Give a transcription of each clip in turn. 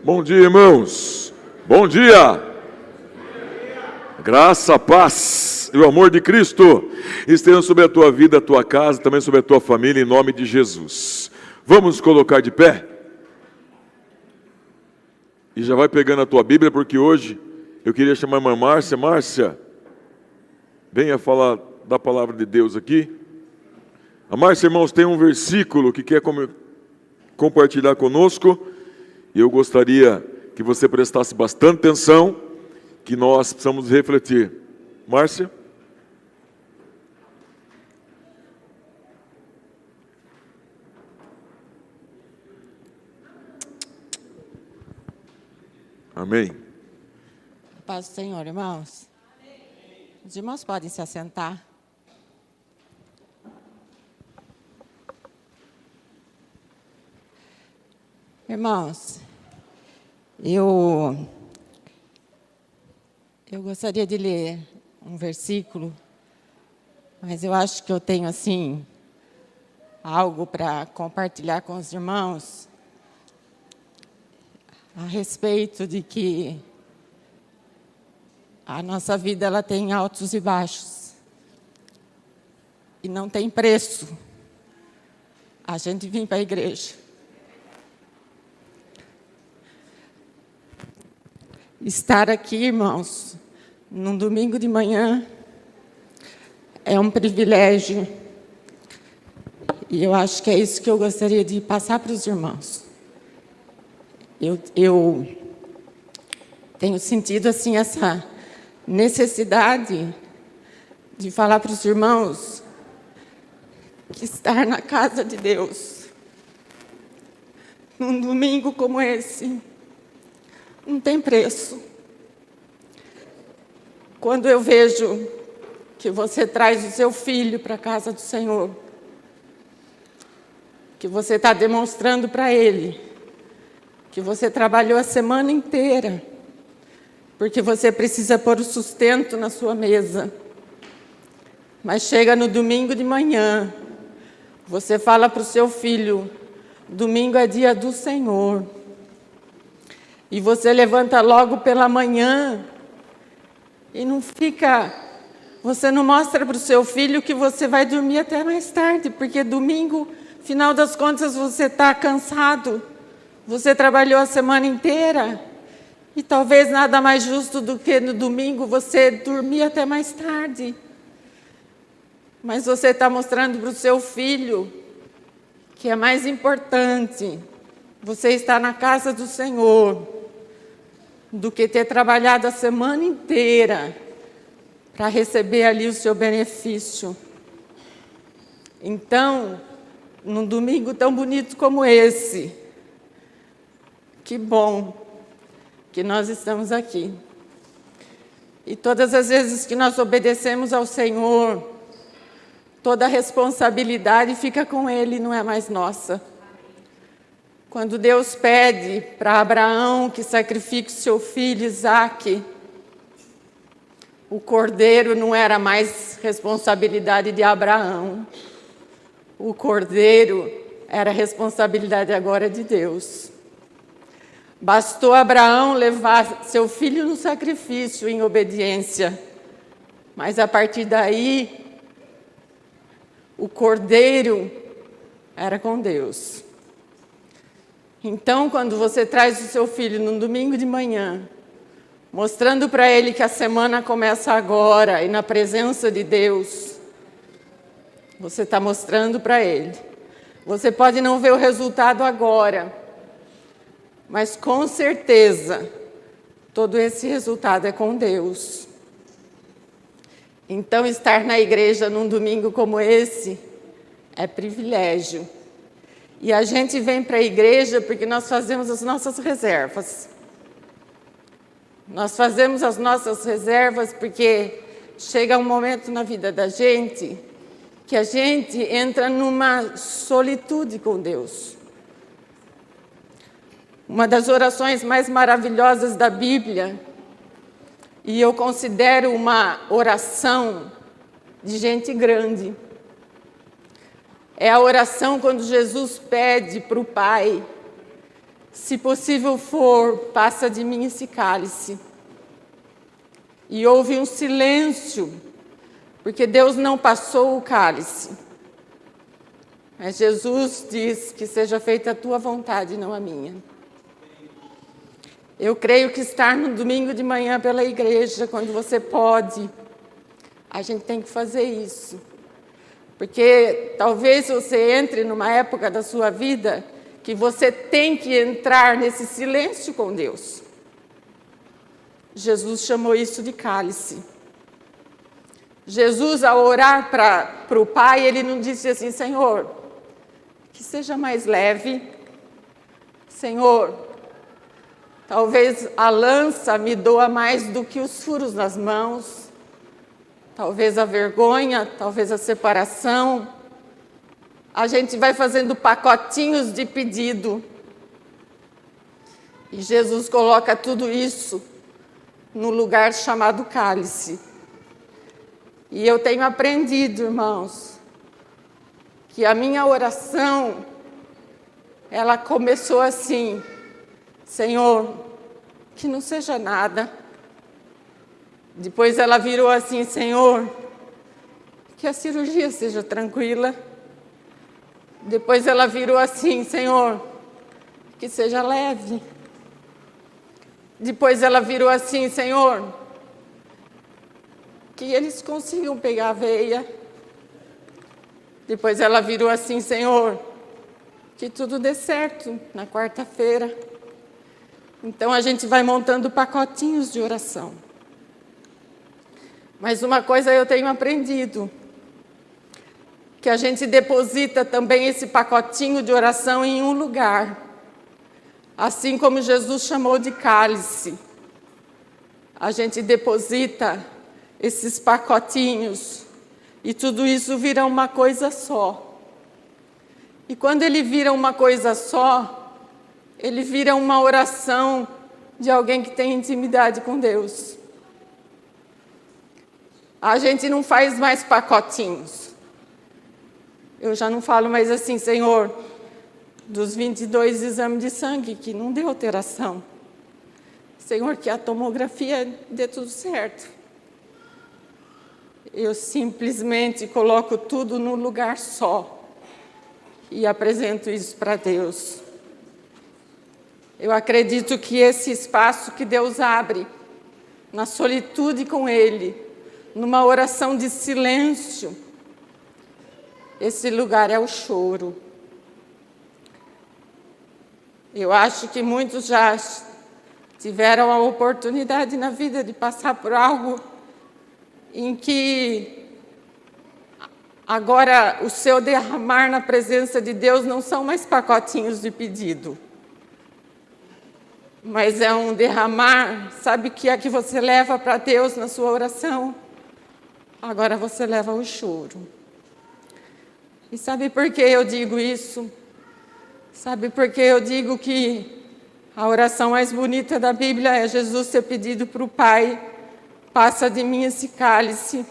Bom dia, irmãos. Bom dia. Graça, paz e o amor de Cristo estejam sobre a tua vida, a tua casa, também sobre a tua família, em nome de Jesus. Vamos colocar de pé? E já vai pegando a tua Bíblia, porque hoje eu queria chamar a irmã Márcia. Márcia, venha falar da palavra de Deus aqui. A Márcia, irmãos, tem um versículo que quer compartilhar conosco. E eu gostaria que você prestasse bastante atenção, que nós precisamos refletir. Márcia? Amém. Paz do Senhor, irmãos. Os irmãos podem se assentar. Irmãos, eu gostaria de ler um versículo, mas eu acho que eu tenho, assim, algo para compartilhar com os irmãos a respeito de que a nossa vida ela tem altos e baixos e não tem preço a gente vir para a igreja. Estar aqui, irmãos, num domingo de manhã, é um privilégio. E eu acho que é isso que eu gostaria de passar para os irmãos. Eu tenho sentido, assim, essa necessidade de falar para os irmãos que estar na casa de Deus, num domingo como esse, não tem preço. Quando eu vejo que você traz o seu filho para a casa do Senhor, que você está demonstrando para ele que você trabalhou a semana inteira, porque você precisa pôr o sustento na sua mesa, mas chega no domingo de manhã, você fala para o seu filho, domingo é dia do Senhor, e você levanta logo pela manhã e você não mostra para o seu filho que você vai dormir até mais tarde, porque domingo, final das contas, você está cansado, você trabalhou a semana inteira, e talvez nada mais justo do que no domingo você dormir até mais tarde. Mas você está mostrando para o seu filho que é mais importante você estar na casa do Senhor do que ter trabalhado a semana inteira para receber ali o seu benefício. Então, num domingo tão bonito como esse, que bom que nós estamos aqui. E todas as vezes que nós obedecemos ao Senhor, toda a responsabilidade fica com Ele, não é mais nossa. Quando Deus pede para Abraão que sacrifique o seu filho Isaque, o cordeiro não era mais responsabilidade de Abraão. O cordeiro era responsabilidade agora de Deus. Bastou Abraão levar seu filho no sacrifício em obediência, mas a partir daí, o cordeiro era com Deus. Então, quando você traz o seu filho num domingo de manhã, mostrando para ele que a semana começa agora e na presença de Deus, você está mostrando para ele. Você pode não ver o resultado agora, mas com certeza, todo esse resultado é com Deus. Então, estar na igreja num domingo como esse é privilégio. E a gente vem para a igreja porque nós fazemos as nossas reservas. Nós fazemos as nossas reservas porque chega um momento na vida da gente que a gente entra numa solitude com Deus. Uma das orações mais maravilhosas da Bíblia, e eu considero uma oração de gente grande, é a oração quando Jesus pede para o Pai Se possível for, passa de mim esse cálice. E houve um silêncio, porque Deus não passou o cálice. Mas Jesus diz que seja feita a tua vontade, não a minha. Eu creio que estar no domingo de manhã pela igreja, quando você pode, a gente tem que fazer isso. Porque talvez você entre numa época da sua vida que você tem que entrar nesse silêncio com Deus. Jesus chamou isso de cálice. Jesus, ao orar para o Pai, ele não disse assim: Senhor, que seja mais leve. Senhor, talvez a lança me doa mais do que os furos nas mãos. Talvez a vergonha, talvez a separação. A gente vai fazendo pacotinhos de pedido. E Jesus coloca tudo isso no lugar chamado cálice. E eu tenho aprendido, irmãos, que a minha oração, ela começou assim: Senhor, que não seja nada. Depois ela virou assim: Senhor, que a cirurgia seja tranquila. Depois ela virou assim: Senhor, que seja leve. Depois ela virou assim: Senhor, que eles consigam pegar a veia. Depois ela virou assim: Senhor, que tudo dê certo na quarta-feira. Então a gente vai montando pacotinhos de oração. Mas uma coisa eu tenho aprendido, que a gente deposita também esse pacotinho de oração em um lugar. Assim como Jesus chamou de cálice, a gente deposita esses pacotinhos e tudo isso vira uma coisa só. E quando ele vira uma coisa só, ele vira uma oração de alguém que tem intimidade com Deus. A gente não faz mais pacotinhos. Eu já não falo mais assim: Senhor, dos 22 exames de sangue que não deu alteração. Senhor, que a tomografia dê tudo certo. Eu simplesmente coloco tudo num lugar só e apresento isso para Deus. Eu acredito que esse espaço que Deus abre, na solitude com Ele, numa oração de silêncio, esse lugar é o choro. Eu acho que muitos já tiveram a oportunidade na vida de passar por algo em que agora o seu derramar na presença de Deus não são mais pacotinhos de pedido, mas é um derramar. Sabe o que é que você leva para Deus na sua oração? Agora você leva o choro. E sabe por que eu digo isso? Sabe por que eu digo que a oração mais bonita da Bíblia é Jesus ter pedido para o Pai: passa de mim esse cálice.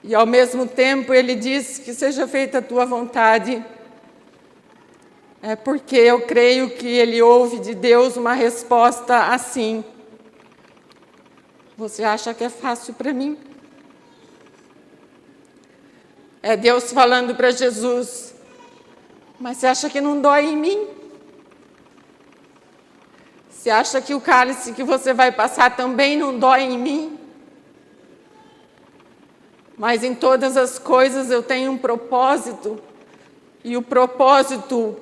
E ao mesmo tempo ele diz que seja feita a tua vontade. É porque eu creio que ele ouve de Deus uma resposta assim: você acha que é fácil para mim? É Deus falando para Jesus: mas você acha que não dói em mim? Você acha que o cálice que você vai passar também não dói em mim? Mas em todas as coisas eu tenho um propósito, e o propósito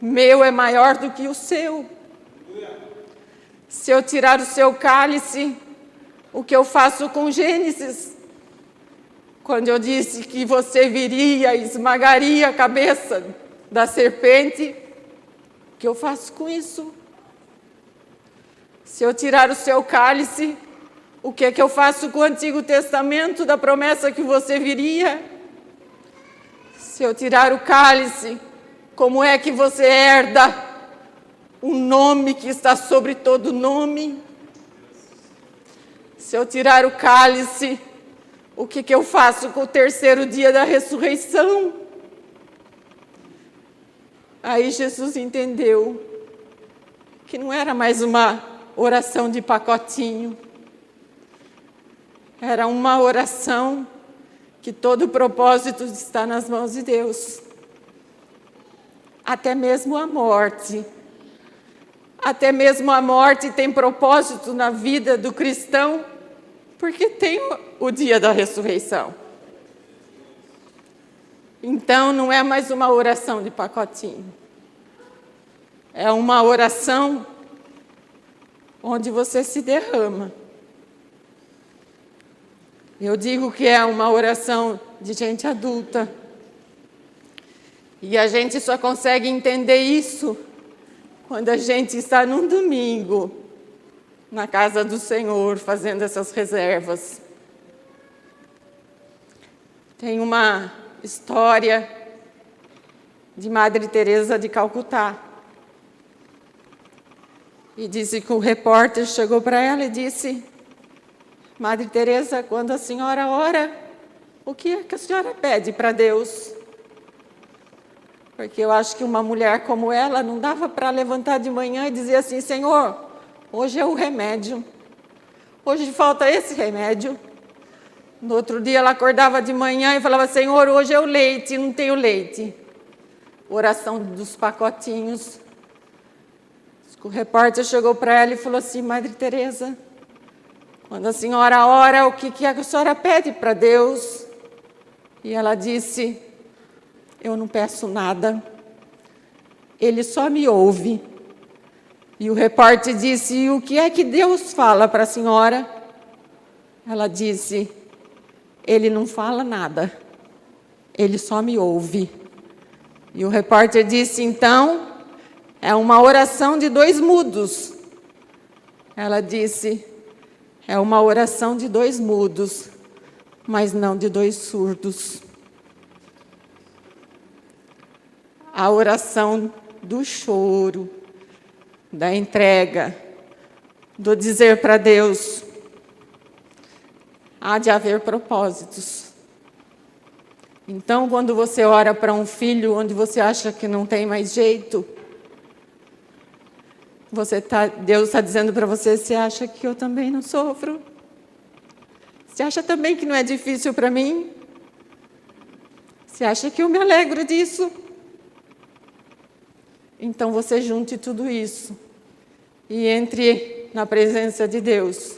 meu é maior do que o seu. Se eu tirar o seu cálice, o que eu faço com Gênesis? Quando eu disse que você viria e esmagaria a cabeça da serpente, o que eu faço com isso? Se eu tirar o seu cálice, o que é que eu faço com o Antigo Testamento da promessa que você viria? Se eu tirar o cálice, como é que você herda o nome que está sobre todo nome? Se eu tirar o cálice, o que eu faço com o terceiro dia da ressurreição? Aí Jesus entendeu que não era mais uma oração de pacotinho. Era uma oração que todo o propósito está nas mãos de Deus. Até mesmo a morte. Até mesmo a morte tem propósito na vida do cristão, porque tem o dia da ressurreição. Então, não é mais uma oração de pacotinho. É uma oração onde você se derrama. Eu digo que é uma oração de gente adulta. E a gente só consegue entender isso quando a gente está num domingo na casa do Senhor, fazendo essas reservas. Tem uma história de Madre Teresa de Calcutá. E disse que o repórter chegou para ela e disse: Madre Teresa, quando a senhora ora, o que é que a senhora pede para Deus? Porque eu acho que uma mulher como ela não dava para levantar de manhã e dizer assim: Senhor, hoje é o remédio. Hoje falta esse remédio. No outro dia ela acordava de manhã e falava: Senhor, hoje é o leite, não tenho leite. Oração dos pacotinhos. O repórter chegou para ela e falou assim: Madre Teresa, quando a senhora ora, o que é que a senhora pede para Deus? E ela disse: eu não peço nada, Ele só me ouve. E o repórter disse: e o que é que Deus fala para a senhora? Ela disse: Ele não fala nada, Ele só me ouve. E o repórter disse: então, é uma oração de 2 mudos. Ela disse: é uma oração de 2 mudos, mas não de 2 surdos. A oração do choro, da entrega, do dizer para Deus: há de haver propósitos. Então, quando você ora para um filho onde você acha que não tem mais jeito, Deus está dizendo para você: você acha que eu também não sofro? Você acha também que não é difícil para mim? Você acha que eu me alegro disso? Então você junte tudo isso e entre na presença de Deus,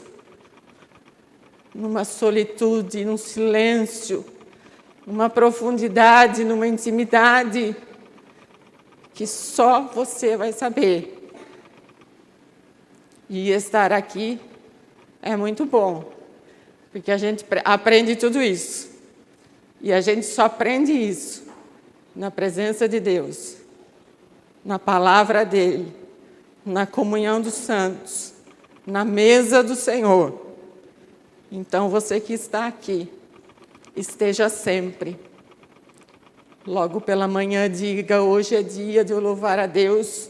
numa solitude, num silêncio, numa profundidade, numa intimidade que só você vai saber. E estar aqui é muito bom, porque a gente aprende tudo isso. E a gente só aprende isso na presença de Deus, na palavra dEle, na comunhão dos santos, na mesa do Senhor. Então, você que está aqui, esteja sempre. Logo pela manhã, diga: hoje é dia de eu louvar a Deus,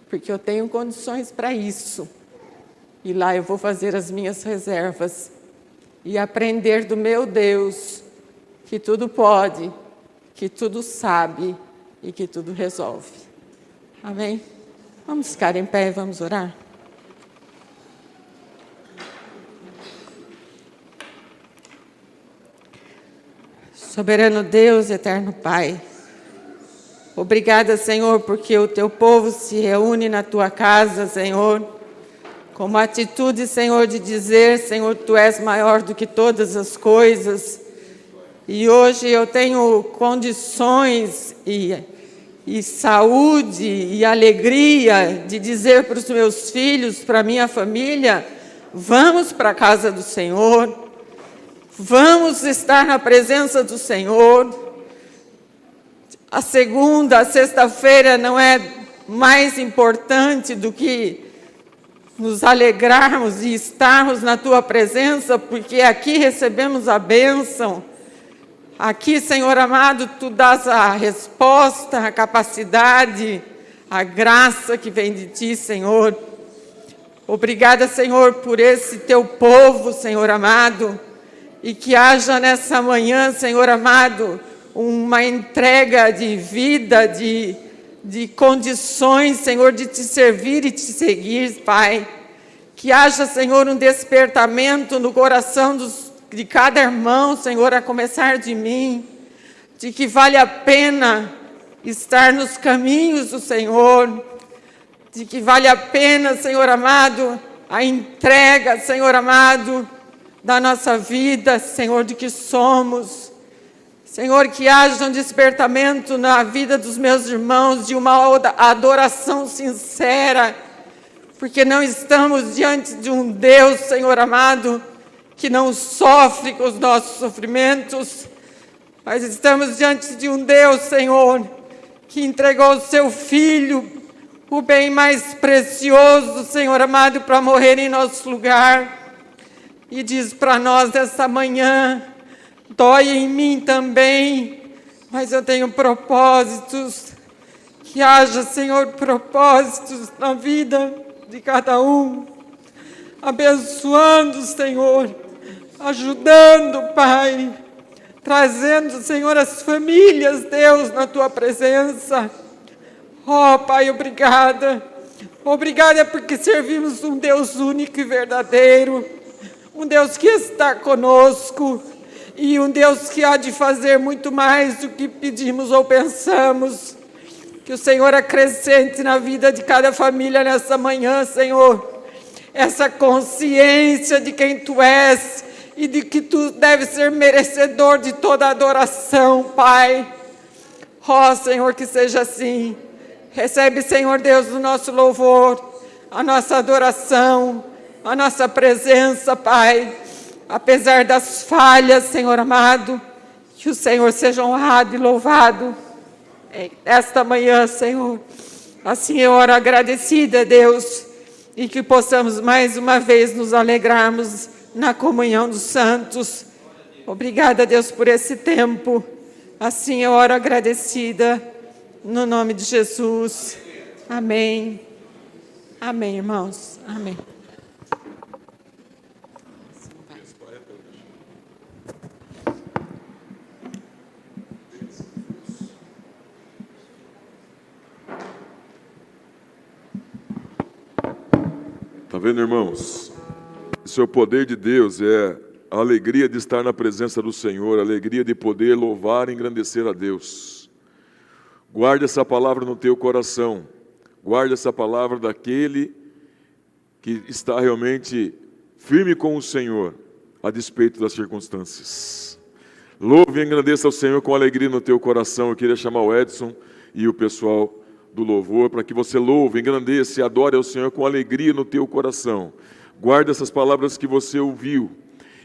porque eu tenho condições para isso. E lá eu vou fazer as minhas reservas e aprender do meu Deus, que tudo pode, que tudo sabe e que tudo resolve. Amém? Vamos ficar em pé e vamos orar? Soberano Deus, eterno Pai, obrigada, Senhor, porque o Teu povo se reúne na Tua casa, Senhor, com uma atitude, Senhor, de dizer: Senhor, Tu és maior do que todas as coisas. E hoje eu tenho condições e saúde e alegria de dizer para os meus filhos, para a minha família: vamos para a casa do Senhor, vamos estar na presença do Senhor. A segunda, a sexta-feira não é mais importante do que nos alegrarmos e estarmos na Tua presença, porque aqui recebemos a bênção. Aqui, Senhor amado, Tu dás a resposta, a capacidade, a graça que vem de Ti, Senhor. Obrigada, Senhor, por esse Teu povo, Senhor amado, e que haja nessa manhã, Senhor amado, uma entrega de vida, de de condições, Senhor, de te servir e te seguir, Pai. Que haja, Senhor, um despertamento no coração de cada irmão, Senhor, a começar de mim, de que vale a pena estar nos caminhos do Senhor, de que vale a pena, Senhor amado, a entrega, Senhor amado, da nossa vida, Senhor, de que somos. Senhor, que haja um despertamento na vida dos meus irmãos, de uma adoração sincera, porque não estamos diante de um Deus, Senhor amado, que não sofre com os nossos sofrimentos, mas estamos diante de um Deus, Senhor, que entregou o seu Filho, o bem mais precioso, Senhor amado, para morrer em nosso lugar. E diz para nós essa manhã: dói em mim também, mas eu tenho propósitos. Que haja, Senhor, propósitos na vida de cada um, abençoando, Senhor, ajudando, Pai, trazendo, Senhor, as famílias, Deus, na Tua presença. Oh, Pai, obrigada. Obrigada porque servimos um Deus único e verdadeiro, um Deus que está conosco e um Deus que há de fazer muito mais do que pedimos ou pensamos. Que o Senhor acrescente na vida de cada família nessa manhã, Senhor, essa consciência de quem Tu és e de que Tu deves ser merecedor de toda adoração, Pai. Ó, Senhor, que seja assim. Recebe, Senhor Deus, o nosso louvor, a nossa adoração, a nossa presença, Pai. Apesar das falhas, Senhor amado, que o Senhor seja honrado e louvado esta manhã, Senhor. Assim eu oro agradecida, Deus, e que possamos mais uma vez nos alegrarmos na comunhão dos santos. Obrigada, Deus, por esse tempo. Assim eu oro agradecida, no nome de Jesus. Amém. Amém, irmãos. Amém. Está vendo, irmãos? Isso é o poder de Deus, é a alegria de estar na presença do Senhor, a alegria de poder louvar e engrandecer a Deus. Guarde essa palavra no teu coração, guarde essa palavra daquele que está realmente firme com o Senhor, a despeito das circunstâncias. Louve e engrandeça ao Senhor com alegria no teu coração. Eu queria chamar o Edson e o pessoal do louvor, para que você louve, engrandeça e adore ao Senhor com alegria no teu coração. Guarde essas palavras que você ouviu,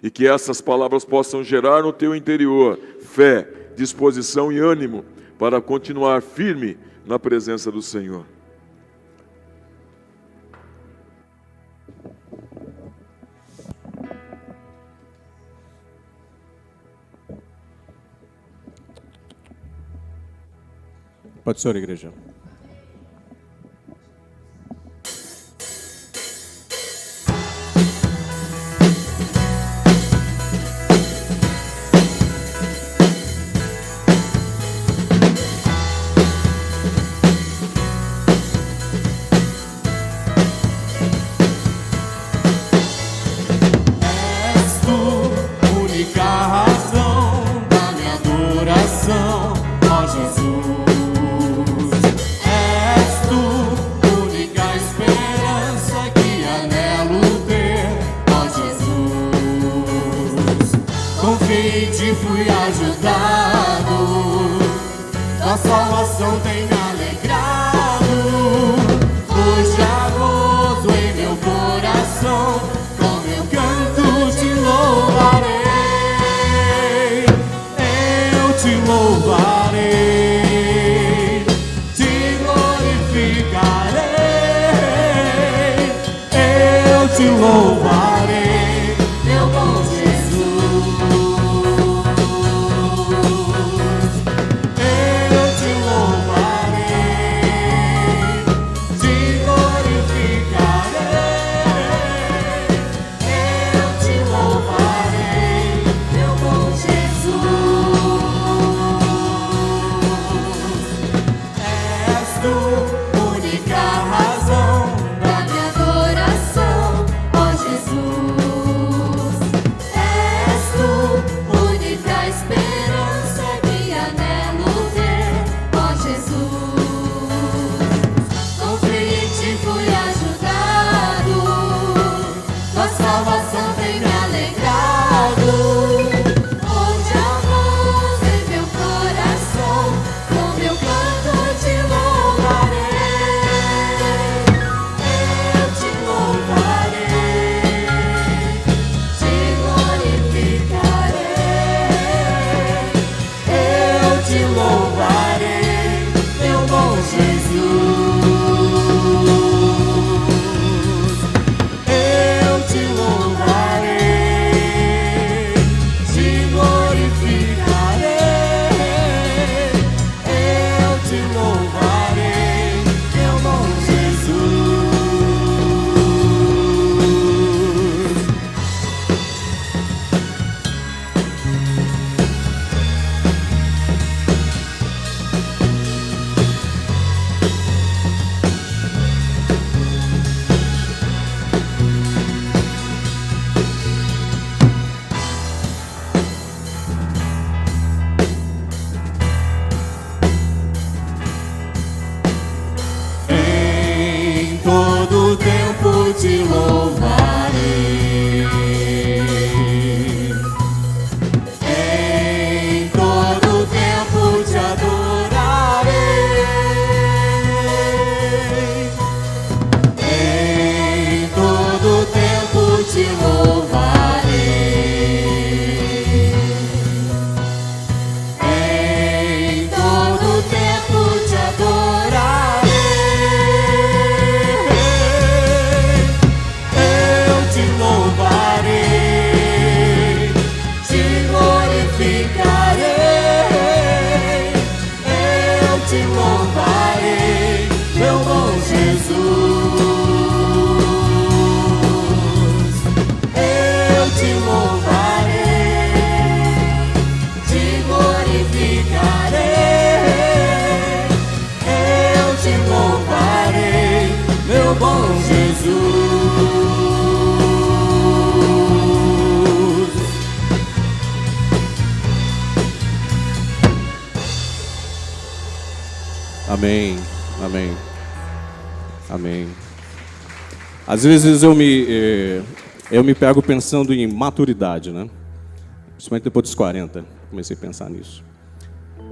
e que essas palavras possam gerar no teu interior fé, disposição e ânimo, para continuar firme na presença do Senhor. Pode ser, igreja. És te louvarei. Em todo tempo te adorarei. Em todo tempo te louvarei. Em todo tempo te adorarei. Meu bom Jesus, eu te louvarei, te glorificarei, eu te louvarei, meu bom Jesus. Amém, amém, amém. Às vezes eu me pego pensando em maturidade, né? Principalmente depois dos 40, comecei a pensar nisso.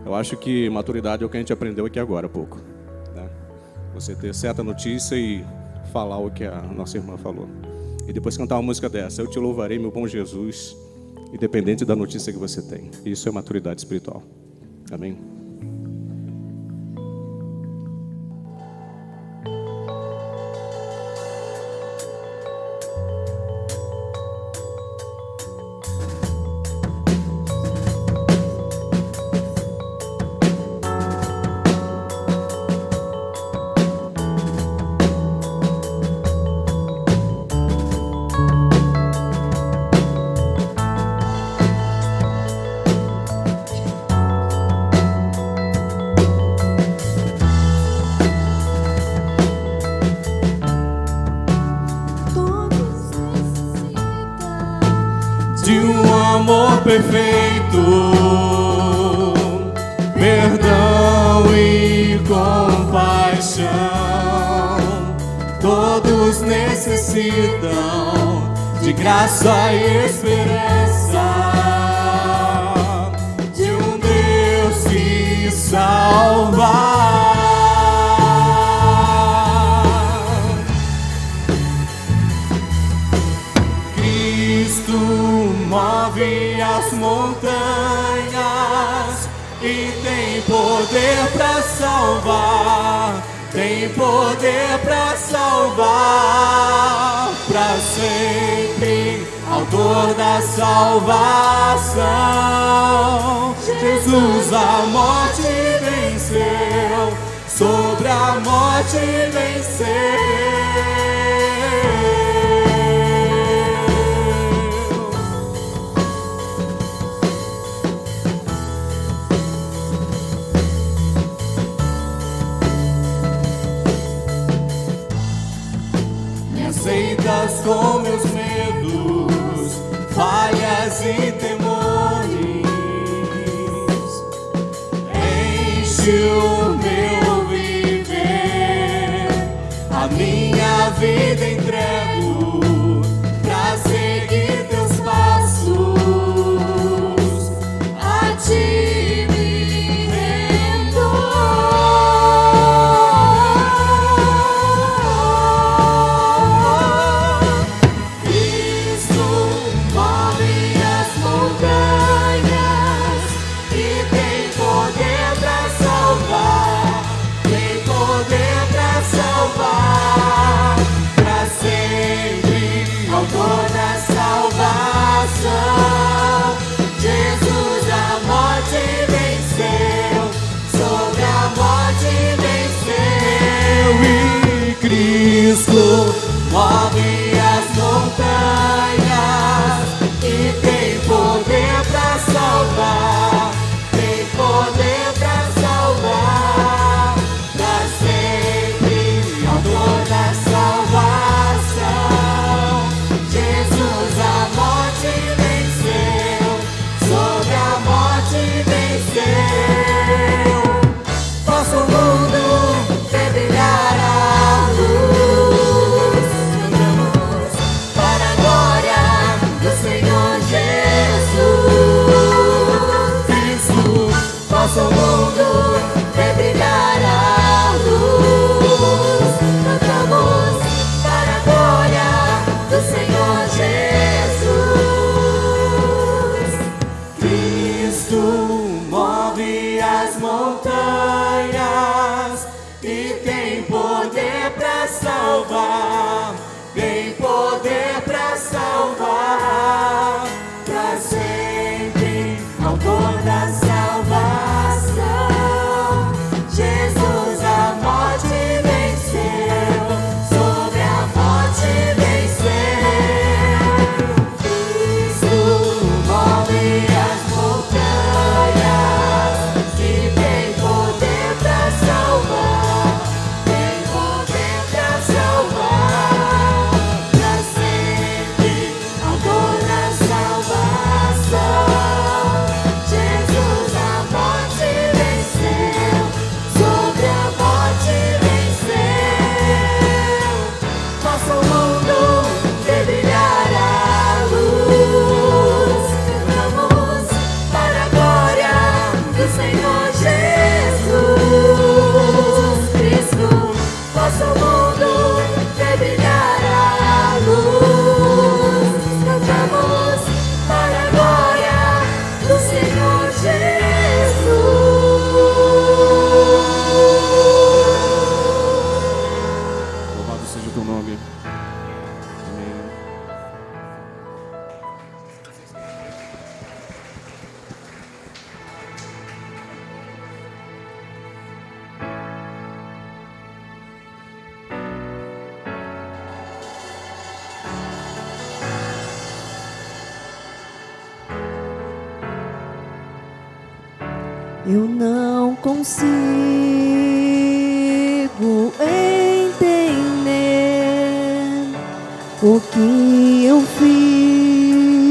Eu acho que maturidade é o que a gente aprendeu aqui agora há pouco, né? Você ter certa notícia e falar o que a nossa irmã falou. E depois cantar uma música dessa, eu te louvarei, meu bom Jesus, independente da notícia que você tem. Isso é maturidade espiritual. Amém? De um amor perfeito, perdão e compaixão. Todos necessitam de graça e esperança, de um Deus que salva. Move as montanhas e tem poder para salvar, tem poder para salvar, para sempre, autor da salvação. Jesus a morte venceu, sobre a morte venceu. aceitas com meus medos, falhas e temores. Enche o meu viver, a minha vida entrego pra seguir teus passos. A ti me rendo. Cristo move as montanhas e tem poder pra salvar, tem poder pra salvar, pra sempre, autor da salvação. Jesus a morte venceu, sobre a morte venceu. E Cristo move as montanhas e tem poder pra salvar, tem poder pra salvar, pra sempre, autor da salvação. Jesus a morte venceu, sobre a morte venceu. Posso o mundo ver brilhar a luz, cantamos para a glória do Senhor Jesus. Cristo, posso o mundo ver brilhar a luz, cantamos para a glória do Senhor Jesus. Cristo move as montanhas e tem poder pra salvar, tem poder pra salvar, pra sempre, autor da salvação. Jesus a morte venceu, sobre a morte venceu. Cristo move as montanhas e tem poder pra salvar, tem poder pra salvar, pra sempre, autor da salvação. Jesus a morte venceu, sobre a morte venceu. Faça o mundo ver brilhar a luz, cantamos para a glória do Senhor Jesus. Cristo, faça o mundo ver brilhar a luz, cantamos para a glória do Senhor Jesus. Louvado seja o teu nome. Amém. Eu não consigo entender o que eu fiz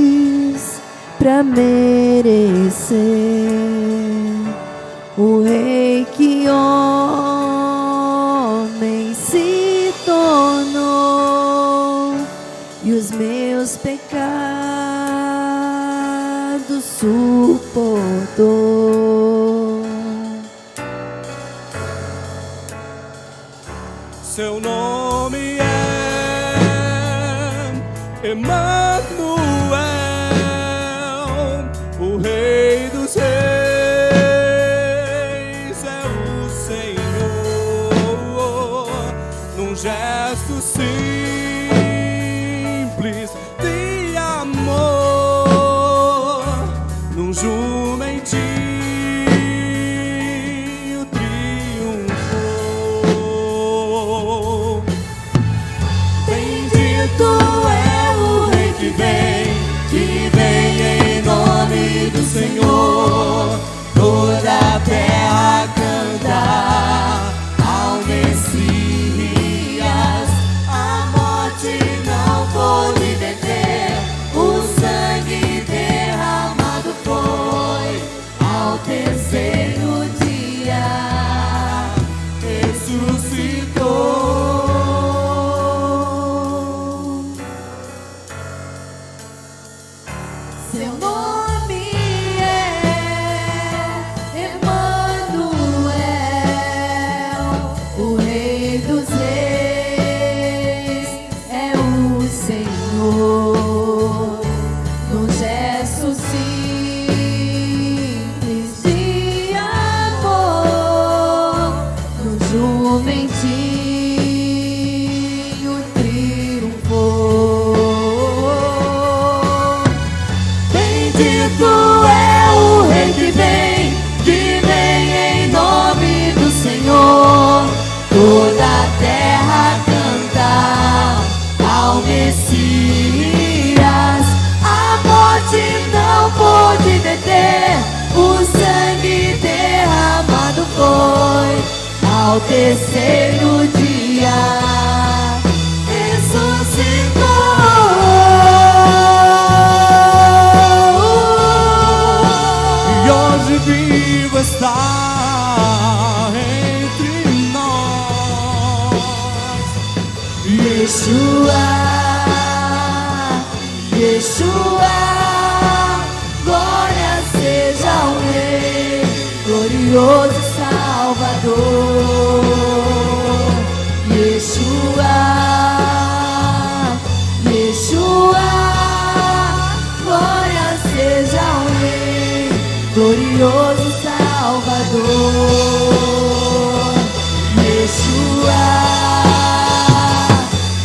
pra merecer o rei que homem se tornou e os meus pecados suportou. Seu nome é Emanuel, o Rei dos Reis é o Senhor. Num gesto simples de amor, num jumentinho triunfou. Bendito é o Rei que vem em nome do Senhor. Toda a terra canta ao Messias, a morte ao terceiro dia ressuscitou. E hoje vivo está entre nós. Yeshua, Yeshua, glória seja ao Rei, glorioso Salvador. Yeshua, Yeshua, glória seja ao Rei, glorioso Salvador. Yeshua,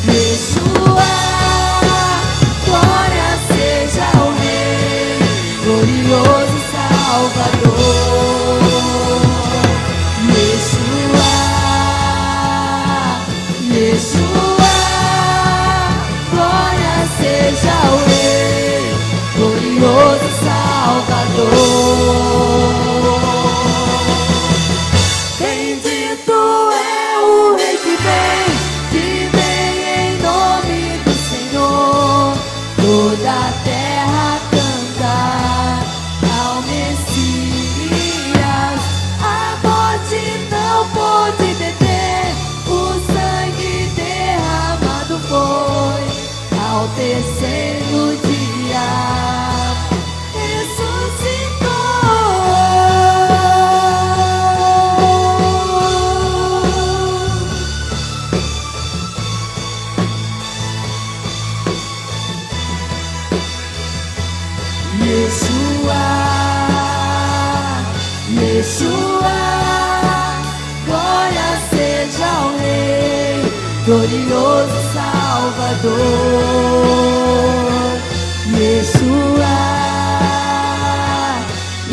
Yeshua, glória seja ao Rei, glorioso Salvador. Yeshua, Yeshua, glória seja ao Rei, glorioso Salvador. Bendito é o Rei que vem em nome do Senhor. Toda a terra canta ao Messias. A morte não pôde deter, o sangue derramado foi ao terceiro dia. Yeshua, Yeshua, glória seja ao Rei, glorioso Salvador. Yeshua,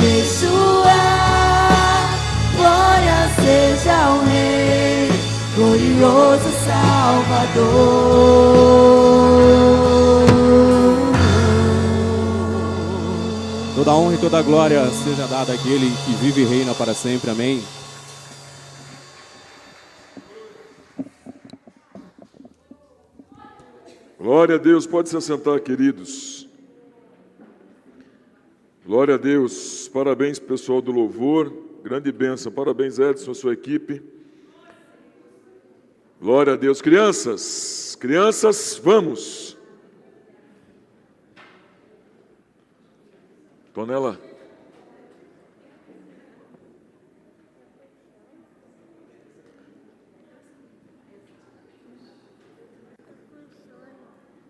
Yeshua, glória seja ao Rei, glorioso Salvador. Toda honra e toda glória seja dada àquele que vive e reina para sempre. Amém. Glória a Deus, pode se assentar, queridos. Glória a Deus, parabéns pessoal do louvor, grande bênção, parabéns Edson, a sua equipe. Glória a Deus, crianças, vamos. Tonela.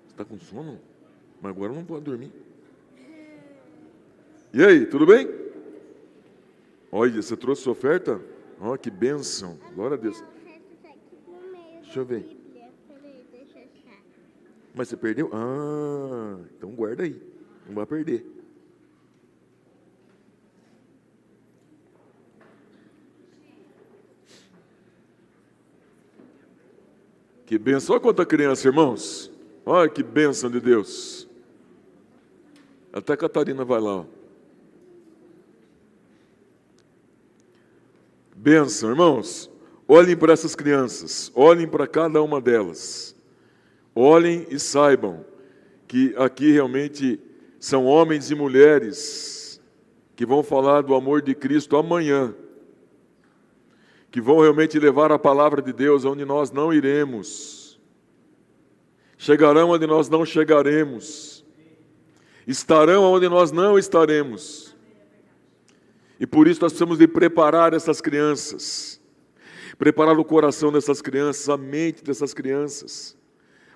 Você está com sono? Mas agora não pode dormir. E aí, tudo bem? Olha, você trouxe sua oferta? Ó, que bênção. Glória a Deus. Deixa eu ver. Mas você perdeu? Ah, então guarda aí. Não vai perder. Que bênção. Olha quanta criança, irmãos. Olha que bênção de Deus. Até a Catarina vai lá. Ó. Bênção, irmãos. Olhem para essas crianças. Olhem para cada uma delas. Olhem e saibam que aqui realmente são homens e mulheres que vão falar do amor de Cristo amanhã. Que vão realmente levar a palavra de Deus onde nós não iremos. Chegarão onde nós não chegaremos. Estarão onde nós não estaremos. E por isso nós precisamos de preparar essas crianças. Preparar o coração dessas crianças, a mente dessas crianças,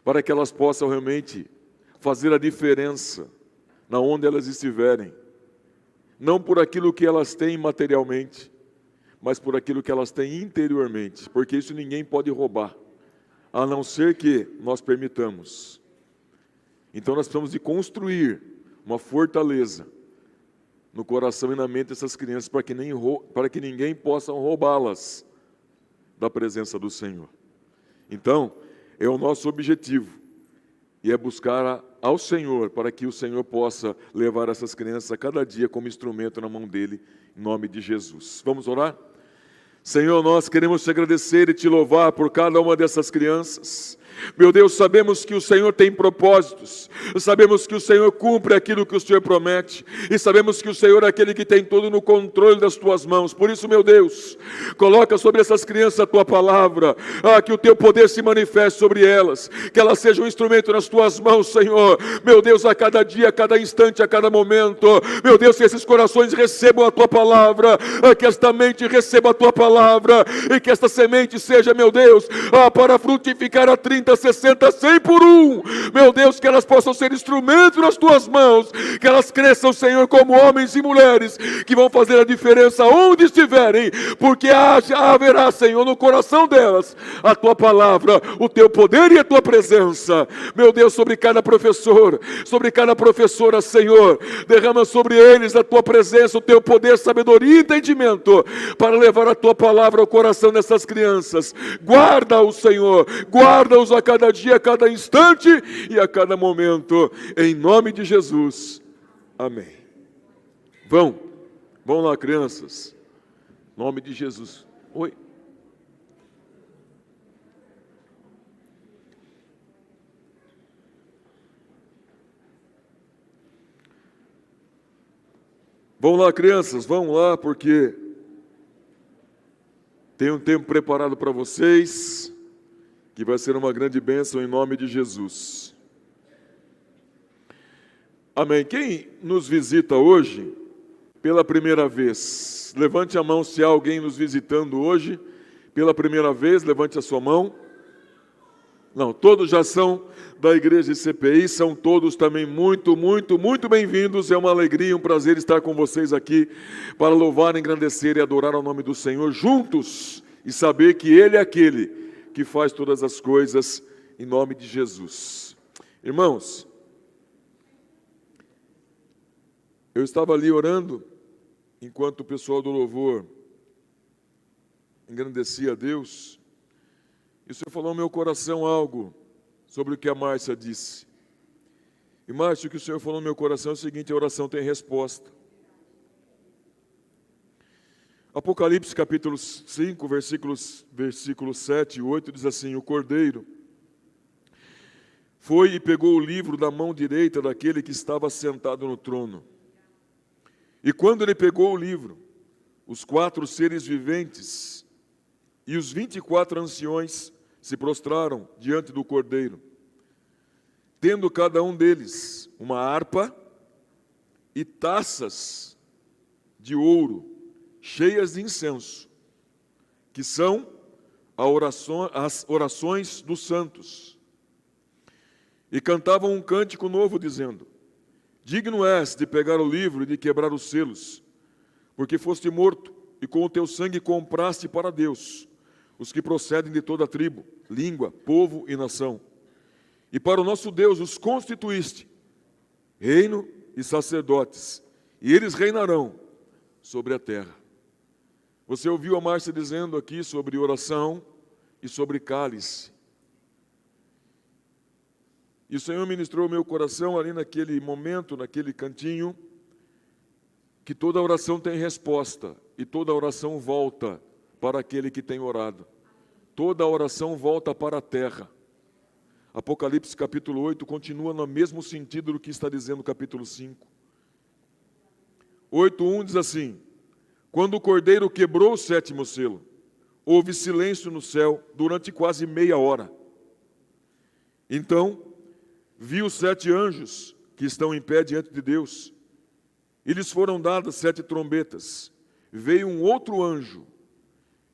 para que elas possam realmente fazer a diferença na onde elas estiverem. Não por aquilo que elas têm materialmente, mas por aquilo que elas têm interiormente, porque isso ninguém pode roubar, a não ser que nós permitamos. Então nós precisamos de construir uma fortaleza no coração e na mente dessas crianças, para que ninguém possa roubá-las da presença do Senhor. Então, é o nosso objetivo, e é buscar ao Senhor, para que o Senhor possa levar essas crianças a cada dia como instrumento na mão dele, em nome de Jesus. Vamos orar? Senhor, nós queremos te agradecer e te louvar por cada uma dessas crianças. Meu Deus, sabemos que o Senhor tem propósitos, sabemos que o Senhor cumpre aquilo que o Senhor promete, e sabemos que o Senhor é aquele que tem tudo no controle das tuas mãos. Por isso, meu Deus, coloca sobre essas crianças a tua palavra, que o teu poder se manifeste sobre elas, que elas sejam um instrumento nas tuas mãos, Senhor. Meu Deus, a cada dia, a cada instante, a cada momento, meu Deus, que esses corações recebam a tua palavra, que esta mente receba a tua palavra, e que esta semente seja, meu Deus, para frutificar a 30, 60, 100 por um. Meu Deus, que elas possam ser instrumentos nas tuas mãos, que elas cresçam, Senhor, como homens e mulheres que vão fazer a diferença onde estiverem, porque haverá, Senhor, no coração delas a tua palavra, o teu poder e a tua presença. Meu Deus, sobre cada professor, sobre cada professora, Senhor, derrama sobre eles a tua presença, o teu poder, sabedoria e entendimento, para levar a tua palavra ao coração dessas crianças. Guarda-os, Senhor, guarda-os a cada dia, a cada instante e a cada momento, em nome de Jesus, amém. Vão lá, crianças, em nome de Jesus. Oi. Vão lá, crianças, vão lá, porque tem um tempo preparado para vocês, que vai ser uma grande bênção em nome de Jesus. Amém. Quem nos visita hoje pela primeira vez? Levante a mão se há alguém nos visitando hoje pela primeira vez, levante a sua mão. Não, todos já são da igreja de CPI, são todos também muito bem-vindos. É uma alegria, um prazer estar com vocês aqui para louvar, engrandecer e adorar ao nome do Senhor juntos e saber que Ele é aquele que faz todas as coisas em nome de Jesus. Irmãos, eu estava ali orando, enquanto o pessoal do louvor engrandecia a Deus, e o Senhor falou ao meu coração algo sobre o que a Márcia disse. E Márcia, o que o Senhor falou no meu coração é o seguinte: a oração tem resposta. Apocalipse capítulo 5, versículos 7 e 8 diz assim: o cordeiro foi e pegou o livro da mão direita daquele que estava sentado no trono. E quando ele pegou o livro, os 4 seres viventes e os 24 anciões se prostraram diante do cordeiro, tendo cada um deles uma harpa e taças de ouro cheias de incenso, que são as orações dos santos. E cantavam um cântico novo, dizendo: digno és de pegar o livro e de quebrar os selos, porque foste morto, e com o teu sangue compraste para Deus os que procedem de toda tribo, língua, povo e nação. E para o nosso Deus os constituíste reino e sacerdotes, e eles reinarão sobre a terra. Você ouviu a Márcia dizendo aqui sobre oração e sobre cálice. E o Senhor ministrou o meu coração ali naquele momento, naquele cantinho, que toda oração tem resposta e toda oração volta para aquele que tem orado. Toda oração volta para a terra. Apocalipse capítulo 8 continua no mesmo sentido do que está dizendo o capítulo 5. 8:1 diz assim: quando o cordeiro quebrou o 7º selo, houve silêncio no céu durante quase meia hora. Então, vi os 7 anjos que estão em pé diante de Deus, e lhes foram dadas 7 trombetas. Veio um outro anjo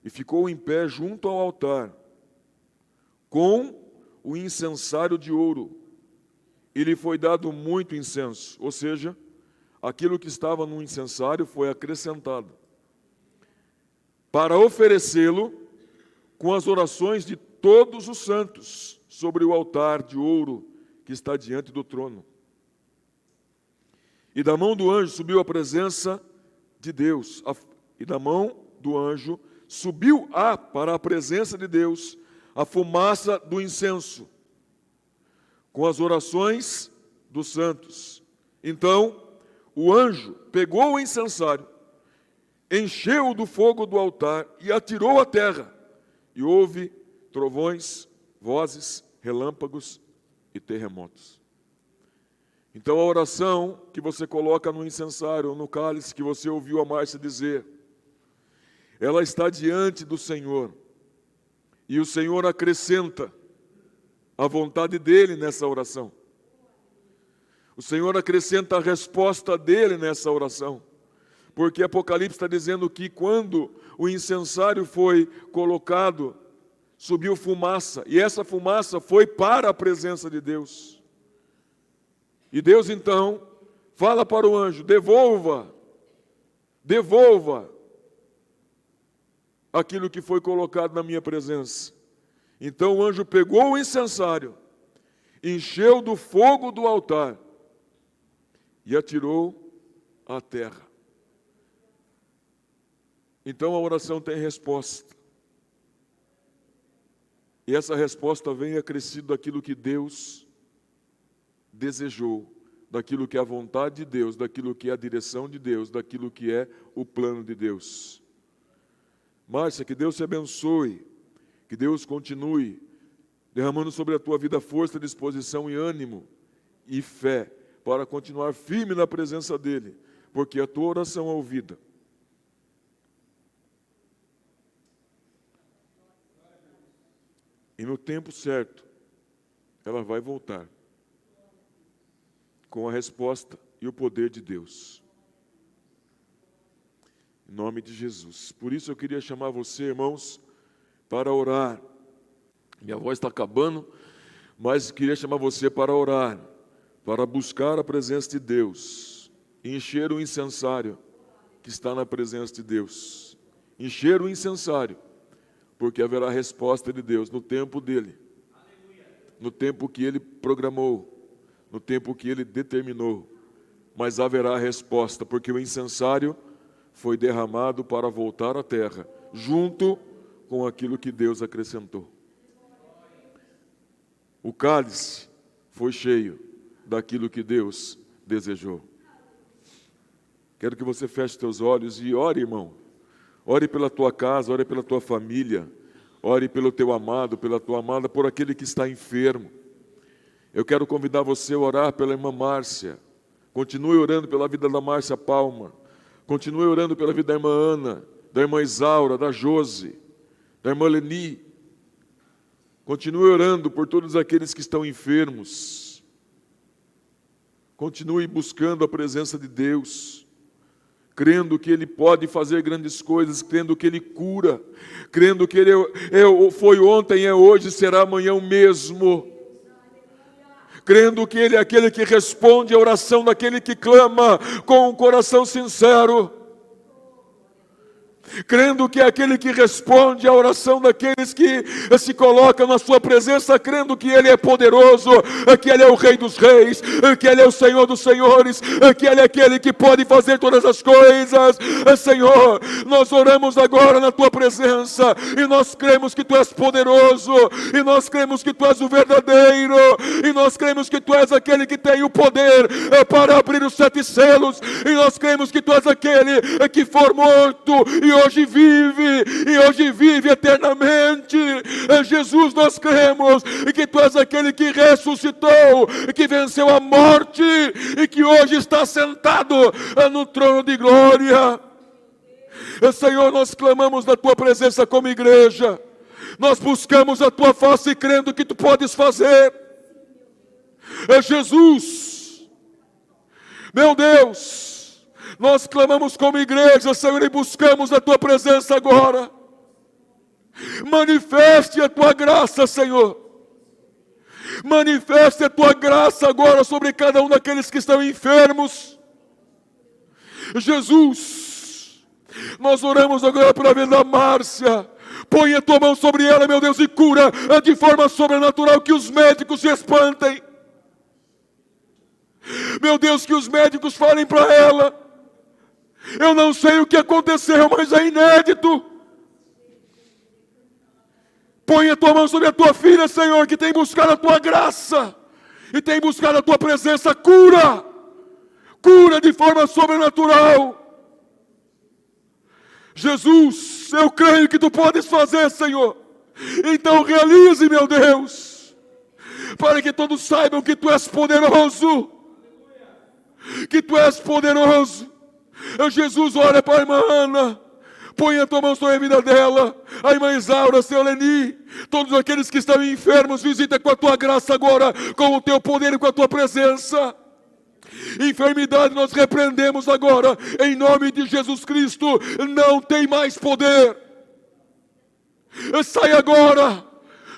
e ficou em pé junto ao altar, com o incensário de ouro, e lhe foi dado muito incenso, ou seja, aquilo que estava no incensário foi acrescentado, para oferecê-lo com as orações de todos os santos sobre o altar de ouro que está diante do trono. E da mão do anjo subiu a presença de Deus, e da mão do anjo subiu para a presença de Deus a fumaça do incenso, com as orações dos santos. Então, o anjo pegou o incensário, encheu do fogo do altar e atirou à terra. E houve trovões, vozes, relâmpagos e terremotos. Então a oração que você coloca no incensário ou no cálice que você ouviu a Márcia dizer, ela está diante do Senhor. E o Senhor acrescenta a vontade dEle nessa oração. O Senhor acrescenta a resposta dEle nessa oração. Porque Apocalipse está dizendo que quando o incensário foi colocado, subiu fumaça. E essa fumaça foi para a presença de Deus. E Deus então fala para o anjo, devolva aquilo que foi colocado na minha presença. Então o anjo pegou o incensário, encheu do fogo do altar e atirou à terra. Então a oração tem resposta. E essa resposta vem acrescido daquilo que Deus desejou, daquilo que é a vontade de Deus, daquilo que é a direção de Deus, daquilo que é o plano de Deus. Márcia, que Deus te abençoe, que Deus continue derramando sobre a tua vida força, disposição e ânimo e fé para continuar firme na presença dEle, porque a tua oração é ouvida. E no tempo certo, ela vai voltar com a resposta e o poder de Deus. Em nome de Jesus. Por isso eu queria chamar você, irmãos, para orar. Minha voz está acabando, mas queria chamar você para orar, para buscar a presença de Deus, encher o incensário que está na presença de Deus. Encher o incensário, porque haverá resposta de Deus no tempo dEle, no tempo que Ele programou, no tempo que Ele determinou, mas haverá resposta, porque o incensário foi derramado para voltar à terra, junto com aquilo que Deus acrescentou. O cálice foi cheio daquilo que Deus desejou. Quero que você feche seus olhos e ore, irmão. Ore pela tua casa, ore pela tua família, ore pelo teu amado, pela tua amada, por aquele que está enfermo. Eu quero convidar você a orar pela irmã Márcia. Continue orando pela vida da Márcia Palma. Continue orando pela vida da irmã Ana, da irmã Isaura, da Josi, da irmã Leni. Continue orando por todos aqueles que estão enfermos. Continue buscando a presença de Deus, crendo que Ele pode fazer grandes coisas, crendo que Ele cura, crendo que Ele foi ontem, é hoje, será amanhã o mesmo. Crendo que Ele é aquele que responde à oração daquele que clama com um coração sincero. Crendo que é aquele que responde à oração daqueles que se colocam na sua presença, crendo que Ele é poderoso, que Ele é o Rei dos Reis, que Ele é o Senhor dos Senhores, que Ele é aquele que pode fazer todas as coisas. Senhor, nós oramos agora na Tua presença, e nós cremos que Tu és poderoso, e nós cremos que Tu és o verdadeiro, e nós cremos que Tu és aquele que tem o poder para abrir os 7 selos, e nós cremos que Tu és aquele que for morto, e hoje vive eternamente. Jesus, nós cremos que Tu és aquele que ressuscitou, que venceu a morte e que hoje está sentado no trono de glória. Senhor, nós clamamos na Tua presença como igreja, nós buscamos a Tua face crendo que Tu podes fazer. Jesus, meu Deus, nós clamamos como igreja, Senhor, e buscamos a Tua presença agora. Manifeste a Tua graça, Senhor. Manifeste a Tua graça agora sobre cada um daqueles que estão enfermos. Jesus, nós oramos agora pela vida da Márcia. Põe a Tua mão sobre ela, meu Deus, e cura de forma sobrenatural, que os médicos se espantem. Meu Deus, que os médicos falem para ela: eu não sei o que aconteceu, mas é inédito. Põe a Tua mão sobre a Tua filha, Senhor, que tem buscado a Tua graça e tem buscado a Tua presença. Cura de forma sobrenatural. Jesus, eu creio que tu podes fazer, Senhor. Então realize, meu Deus, para que todos saibam que tu és poderoso. Que tu és poderoso. Jesus, olha para a irmã Ana. Põe a tua mão sobre a vida dela. A irmã Isaura, seu Leni. Todos aqueles que estão enfermos, visita com a tua graça agora, com o teu poder e com a tua presença. Enfermidade nós repreendemos agora, em nome de Jesus Cristo. Não tem mais poder. Sai agora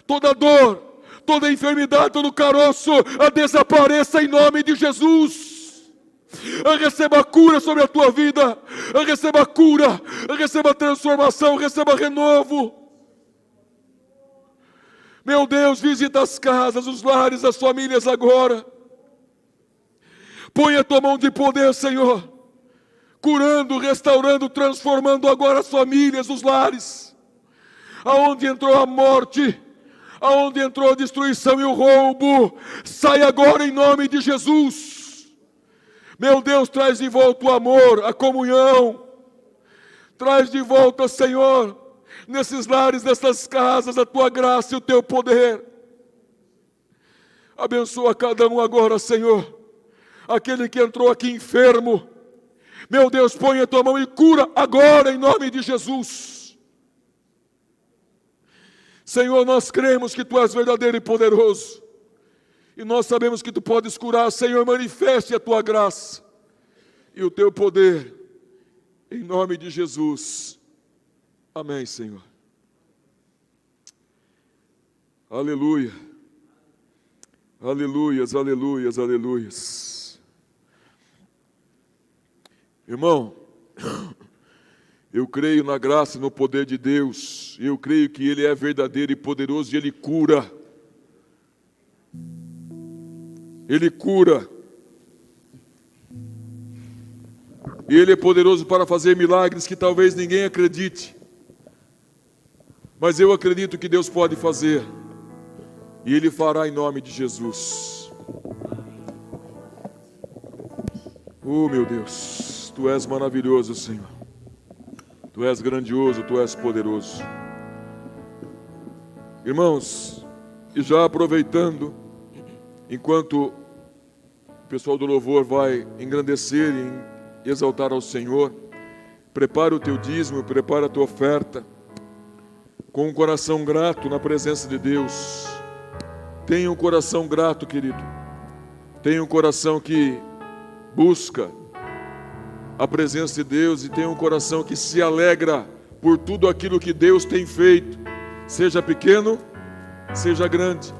toda dor, toda enfermidade, todo caroço, desapareça em nome de Jesus. Receba cura sobre a tua vida, receba cura, receba transformação, receba renovo. Meu Deus, visita as casas, os lares, as famílias agora. Põe a tua mão de poder, Senhor, curando, restaurando, transformando agora as famílias, os lares. Aonde entrou a morte, aonde entrou a destruição e o roubo, sai agora em nome de Jesus. Meu Deus, traz de volta o amor, a comunhão. Traz de volta, Senhor, nesses lares, nessas casas, a tua graça e o teu poder. Abençoa cada um agora, Senhor. Aquele que entrou aqui enfermo, meu Deus, põe a tua mão e cura agora em nome de Jesus. Senhor, nós cremos que tu és verdadeiro e poderoso, e nós sabemos que tu podes curar. Senhor, manifeste a tua graça e o teu poder em nome de Jesus. Amém, Senhor. Aleluia. Aleluias, aleluias, aleluias. Irmão, eu creio na graça e no poder de Deus. Eu creio que Ele é verdadeiro e poderoso e Ele cura. Ele cura. E Ele é poderoso para fazer milagres que talvez ninguém acredite. Mas eu acredito que Deus pode fazer. E Ele fará em nome de Jesus. Oh, meu Deus, Tu és maravilhoso, Senhor. Tu és grandioso, Tu és poderoso. Irmãos, e já aproveitando, enquanto o pessoal do louvor vai engrandecer e exaltar ao Senhor, prepara o teu dízimo, prepara a tua oferta, com um coração grato na presença de Deus. Tenha um coração grato, querido. Tenha um coração que busca a presença de Deus e tenha um coração que se alegra por tudo aquilo que Deus tem feito, seja pequeno, seja grande,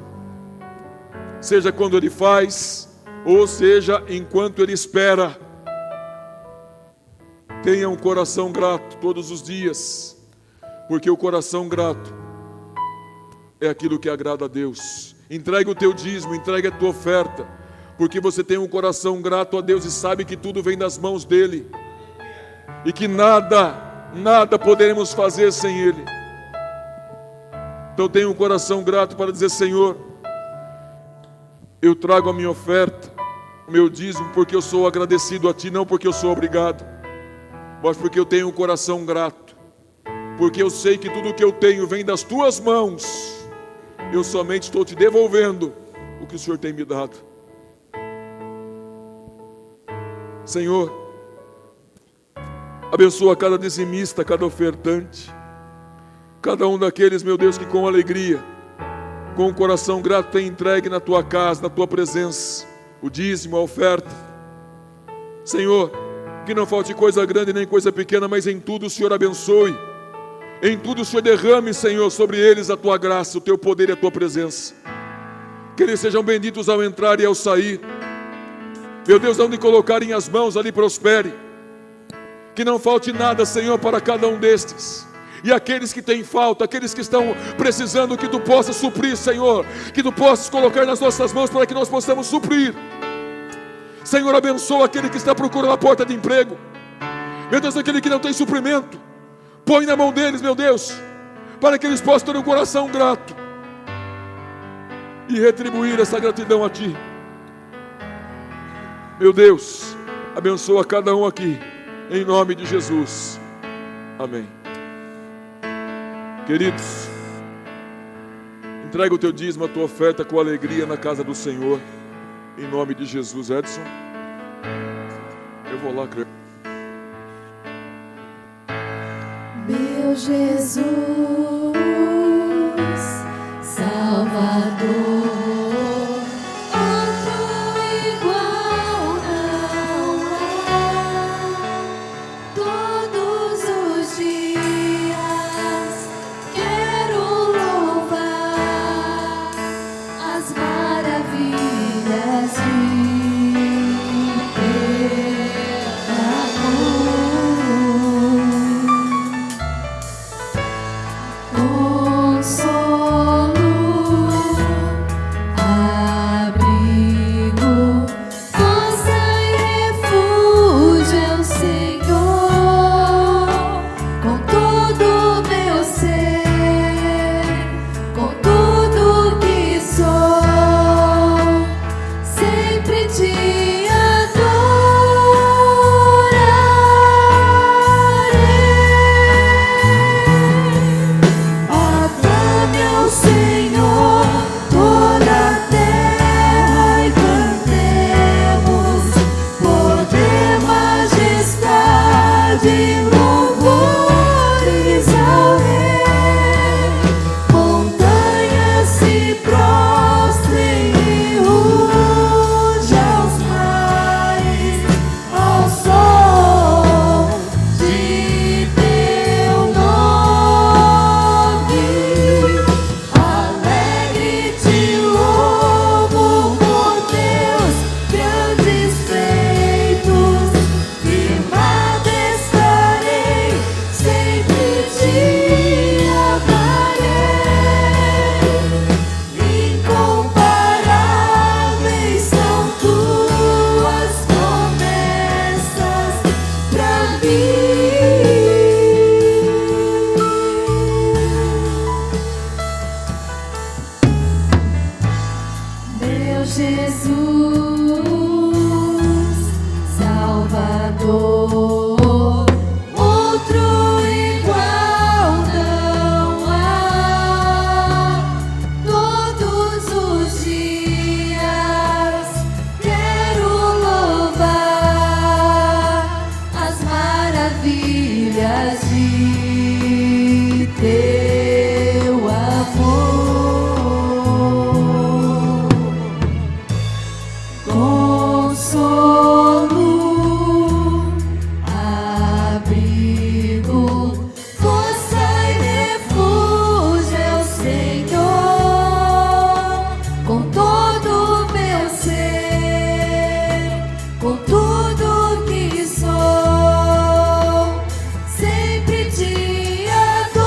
seja quando Ele faz, ou seja enquanto Ele espera. Tenha um coração grato todos os dias, porque o coração grato é aquilo que agrada a Deus. Entregue o teu dízimo, entregue a tua oferta, porque você tem um coração grato a Deus e sabe que tudo vem das mãos dEle, e que nada poderemos fazer sem Ele. Então tenha um coração grato para dizer: Senhor, eu trago a minha oferta, o meu dízimo, porque eu sou agradecido a Ti, não porque eu sou obrigado, mas porque eu tenho um coração grato, porque eu sei que tudo que eu tenho vem das Tuas mãos. Eu somente estou Te devolvendo o que o Senhor tem me dado. Senhor, abençoa cada dizimista, cada ofertante, cada um daqueles, meu Deus, que com alegria, com o coração grato tem entregue na Tua casa, na Tua presença, o dízimo, a oferta. Senhor, que não falte coisa grande nem coisa pequena, mas em tudo o Senhor abençoe. Em tudo o Senhor derrame, Senhor, sobre eles a Tua graça, o Teu poder e a Tua presença. Que eles sejam benditos ao entrar e ao sair. Meu Deus, onde colocarem as mãos, ali prospere. Que não falte nada, Senhor, para cada um destes. E aqueles que têm falta, aqueles que estão precisando, que Tu possas suprir, Senhor. Que Tu possas colocar nas nossas mãos para que nós possamos suprir. Senhor, abençoa aquele que está procurando a porta de emprego. Meu Deus, aquele que não tem suprimento, põe na mão deles, meu Deus, para que eles possam ter um coração grato e retribuir essa gratidão a Ti. Meu Deus, abençoa cada um aqui, em nome de Jesus. Amém. Queridos, entrega o teu dízimo, a tua oferta com alegria na casa do Senhor, em nome de Jesus. Edson, eu vou lá, creio. Meu Jesus, Salvador, outro igual não há. Todos os dias quero louvar as maravilhas de teu amor. Consolo, abrigo, força e refúgio é o Senhor. Com todo meu ser, com tudo que sou, sempre te adorarei. Aclame ao Senhor toda a terra e cantemos poder, majestade e louvores ao Rei. Montanhas se prostrem e ruge aos mares ao som de teu nome. Alegre te louvo por teus grandes feitos, firmado estarei, sempre te amarei. Incomparáveis são tuas promessas pra mim. Meu Jesus, Salvador, outro igual não há. Todos os dias quero louvar as maravilhas de teu amor. Consolo, abrigo, força e refúgio é o Senhor. Com todo o meu ser, com tudo que sou, sempre te adorarei.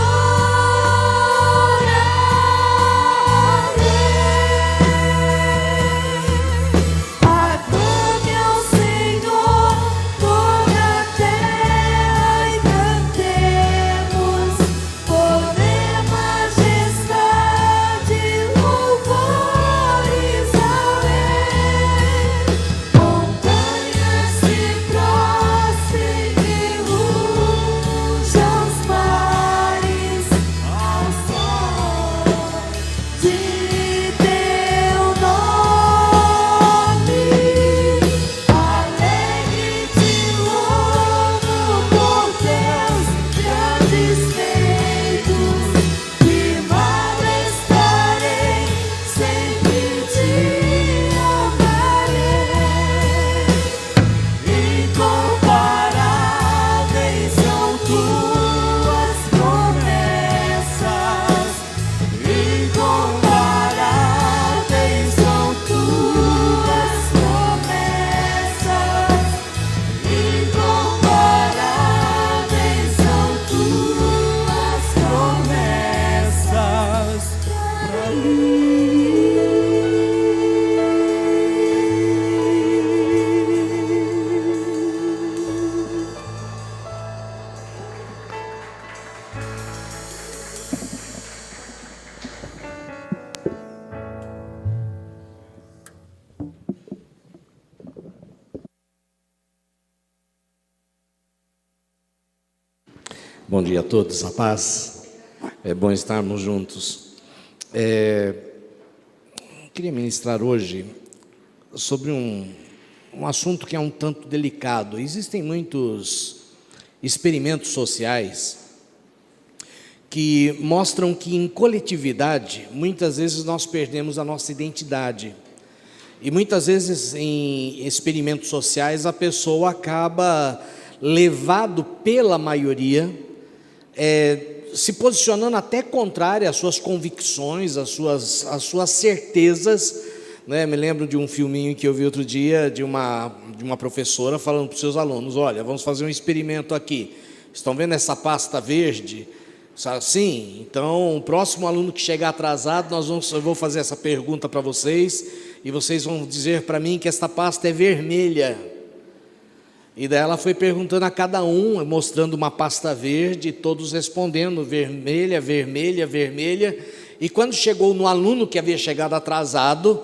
Bom dia a todos, a paz. É bom estarmos juntos. Queria ministrar hoje sobre um assunto que é um tanto delicado. Existem muitos experimentos sociais que mostram que em coletividade, muitas vezes nós perdemos a nossa identidade. E muitas vezes em experimentos sociais a pessoa acaba levado pela maioria, se posicionando até contrária às suas convicções, às suas certezas, né? Me lembro de um filminho que eu vi outro dia de uma professora falando para os seus alunos: olha, vamos fazer um experimento aqui. Estão vendo essa pasta verde? Sim, então o próximo aluno que chegar atrasado, eu vou fazer essa pergunta para vocês e vocês vão dizer para mim que esta pasta é vermelha. E daí ela foi perguntando a cada um, mostrando uma pasta verde, todos respondendo vermelha, vermelha, vermelha. E quando chegou no aluno que havia chegado atrasado,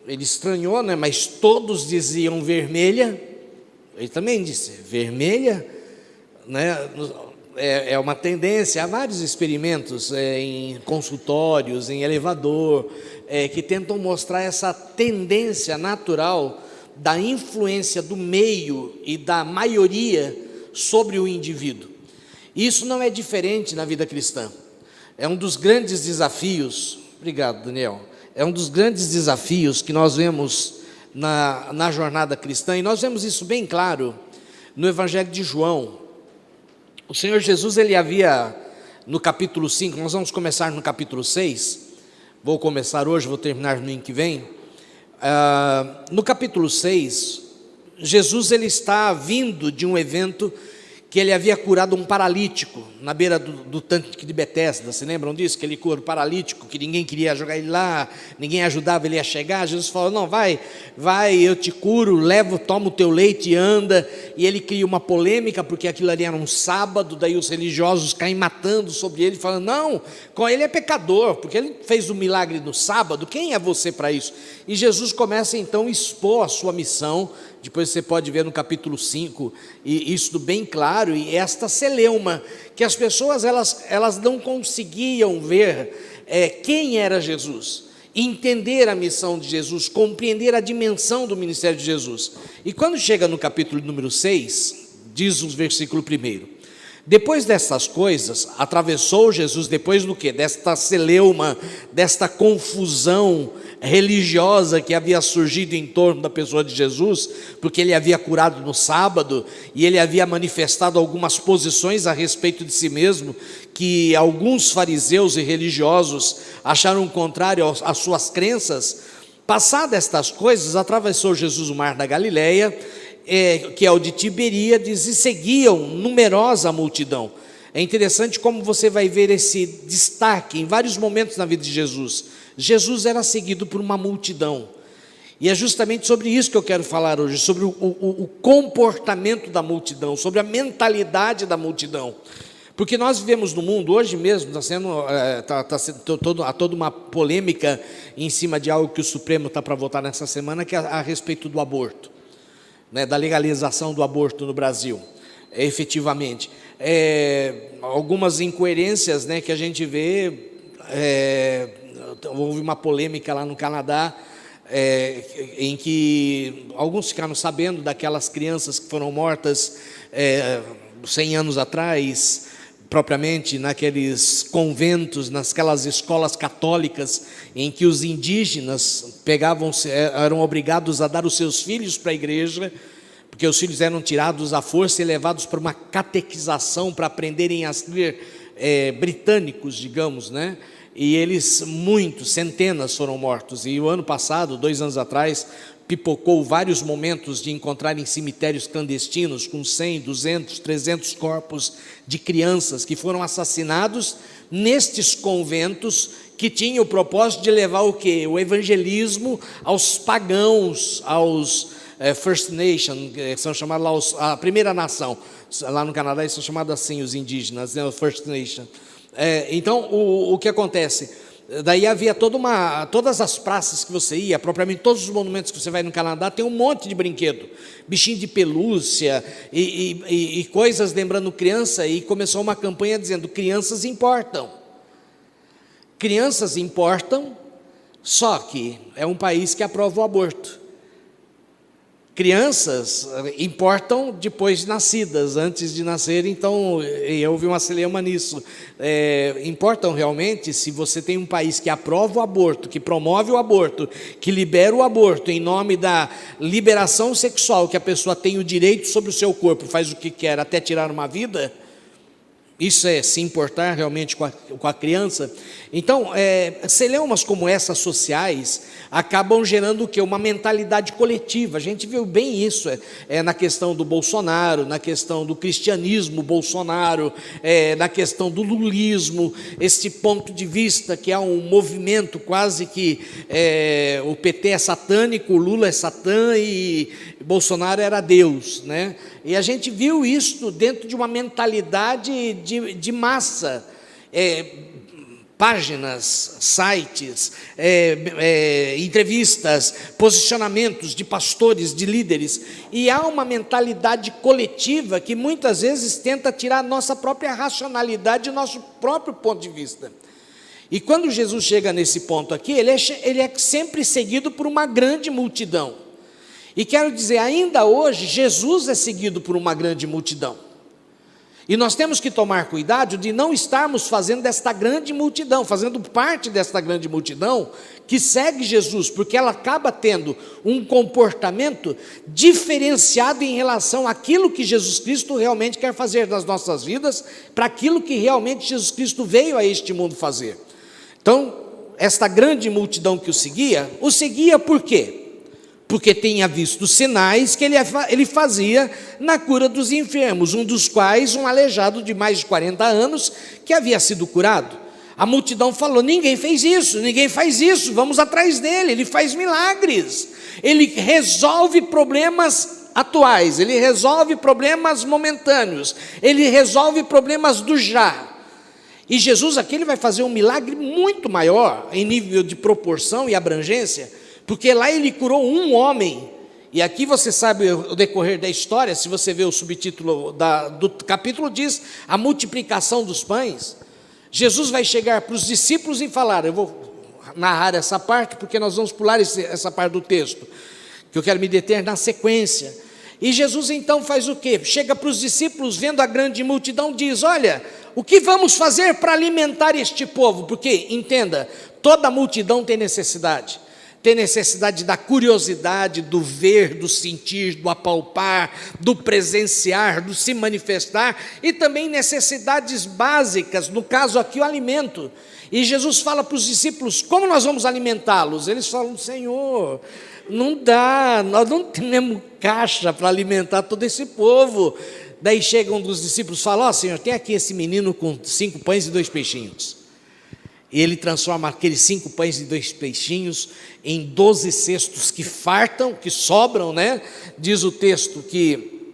ele estranhou, né? Mas todos diziam vermelha. Ele também disse vermelha, né? É uma tendência, há vários experimentos em consultórios, em elevador, que tentam mostrar essa tendência natural da influência do meio e da maioria sobre o indivíduo. Isso não é diferente na vida cristã. É um dos grandes desafios, obrigado Daniel, é um dos grandes desafios que nós vemos na jornada cristã, e nós vemos isso bem claro no Evangelho de João. O Senhor Jesus, ele havia, no capítulo 5, nós vamos começar no capítulo 6, vou começar hoje, vou terminar no domingo que vem. No capítulo 6, Jesus ele está vindo de um evento que ele havia curado um paralítico na beira do tanque de Betesda. Se lembram disso? Que ele cura o paralítico, que ninguém queria jogar ele lá, ninguém ajudava ele a chegar. Jesus falou: não, vai, eu te curo, toma o teu leite e anda. E ele cria uma polêmica, porque aquilo ali era um sábado, daí os religiosos caem matando sobre ele, falando: não, ele é pecador, porque ele fez um milagre no sábado, quem é você para isso? E Jesus começa então a expor a sua missão. Depois você pode ver no capítulo 5, e isso bem claro, e esta celeuma, que as pessoas elas não conseguiam ver quem era Jesus, entender a missão de Jesus, compreender a dimensão do ministério de Jesus. E quando chega no capítulo número 6, diz o versículo 1: depois dessas coisas, atravessou Jesus, depois do quê? Desta celeuma, desta confusão religiosa que havia surgido em torno da pessoa de Jesus, porque ele havia curado no sábado, e ele havia manifestado algumas posições a respeito de si mesmo, que alguns fariseus e religiosos acharam contrário às suas crenças. Passadas estas coisas, atravessou Jesus o mar da Galileia, que é o de Tiberíades, e seguiam numerosa multidão. É interessante como você vai ver esse destaque em vários momentos na vida de Jesus. Jesus era seguido por uma multidão, e é justamente sobre isso que eu quero falar hoje, sobre o comportamento da multidão, sobre a mentalidade da multidão. Porque nós vivemos no mundo, hoje mesmo há toda uma polêmica em cima de algo que o Supremo está para votar nessa semana, que é a respeito do aborto, né, da legalização do aborto no Brasil, efetivamente. Algumas incoerências, né, que a gente vê. Houve uma polêmica lá no Canadá, em que alguns ficaram sabendo daquelas crianças que foram mortas 100 anos atrás, propriamente naqueles conventos, naquelas escolas católicas, em que os indígenas eram obrigados a dar os seus filhos para a igreja, porque os filhos eram tirados à força e levados para uma catequização para aprenderem a ser britânicos, digamos, né? E eles, centenas foram mortos. E o ano passado, 2 anos atrás, pipocou vários momentos de encontrar em cemitérios clandestinos com 100, 200, 300 corpos de crianças que foram assassinados nestes conventos, que tinham o propósito de levar o quê? O evangelismo aos pagãos, aos First Nation, que são chamados lá a primeira nação. Lá no Canadá eles são chamados assim, os indígenas, né, o First Nation. Então, o que acontece? Daí havia todas as praças que você ia, propriamente todos os monumentos que você vai no Canadá, tem um monte de brinquedo, bichinho de pelúcia e coisas lembrando criança, e começou uma campanha dizendo: crianças importam. Crianças importam, só que é um país que aprova o aborto. Crianças importam depois de nascidas, antes de nascer, então houve uma celeuma nisso. Importam realmente se você tem um país que aprova o aborto, que promove o aborto, que libera o aborto em nome da liberação sexual, que a pessoa tem o direito sobre o seu corpo, faz o que quer até tirar uma vida. Isso é se importar realmente com a criança. Então, celeumas como essas sociais acabam gerando o quê? Uma mentalidade coletiva. A gente viu bem isso na questão do Bolsonaro, na questão do cristianismo Bolsonaro, na questão do lulismo, esse ponto de vista que é um movimento quase que o PT é satânico, o Lula é Satã e Bolsonaro era Deus, né? E a gente viu isso dentro de uma mentalidade de massa, páginas, sites, entrevistas, posicionamentos de pastores, de líderes, e há uma mentalidade coletiva que muitas vezes tenta tirar a nossa própria racionalidade, o nosso próprio ponto de vista. E quando Jesus chega nesse ponto aqui, ele é sempre seguido por uma grande multidão. E quero dizer, ainda hoje, Jesus é seguido por uma grande multidão. E nós temos que tomar cuidado de não estarmos fazendo desta grande multidão, fazendo parte desta grande multidão que segue Jesus, porque ela acaba tendo um comportamento diferenciado em relação àquilo que Jesus Cristo realmente quer fazer nas nossas vidas, para aquilo que realmente Jesus Cristo veio a este mundo fazer. Então, esta grande multidão que o seguia por quê? Porque tinha visto os sinais que ele fazia na cura dos enfermos, um dos quais um aleijado de mais de 40 anos que havia sido curado. A multidão falou: ninguém fez isso, ninguém faz isso, vamos atrás dele, ele faz milagres, ele resolve problemas atuais, ele resolve problemas momentâneos, ele resolve problemas do já. E Jesus aqui ele vai fazer um milagre muito maior em nível de proporção e abrangência, porque lá ele curou um homem, e aqui você sabe o decorrer da história, se você vê o subtítulo do capítulo, diz a multiplicação dos pães. Jesus vai chegar para os discípulos e falar, eu vou narrar essa parte, porque nós vamos pular essa parte do texto, que eu quero me deter na sequência. E Jesus então faz o quê? Chega para os discípulos, vendo a grande multidão, diz: olha, o que vamos fazer para alimentar este povo? Porque, entenda, toda multidão tem necessidade da curiosidade, do ver, do sentir, do apalpar, do presenciar, do se manifestar, e também necessidades básicas, no caso aqui o alimento. E Jesus fala para os discípulos: como nós vamos alimentá-los? Eles falam: Senhor, não dá, nós não temos caixa para alimentar todo esse povo. Daí chega um dos discípulos e fala: ó, Senhor, tem aqui esse menino com 5 pães e 2 peixinhos. E ele transforma aqueles 5 pães e 2 peixinhos em 12 cestos que fartam, que sobram, né? Diz o texto que,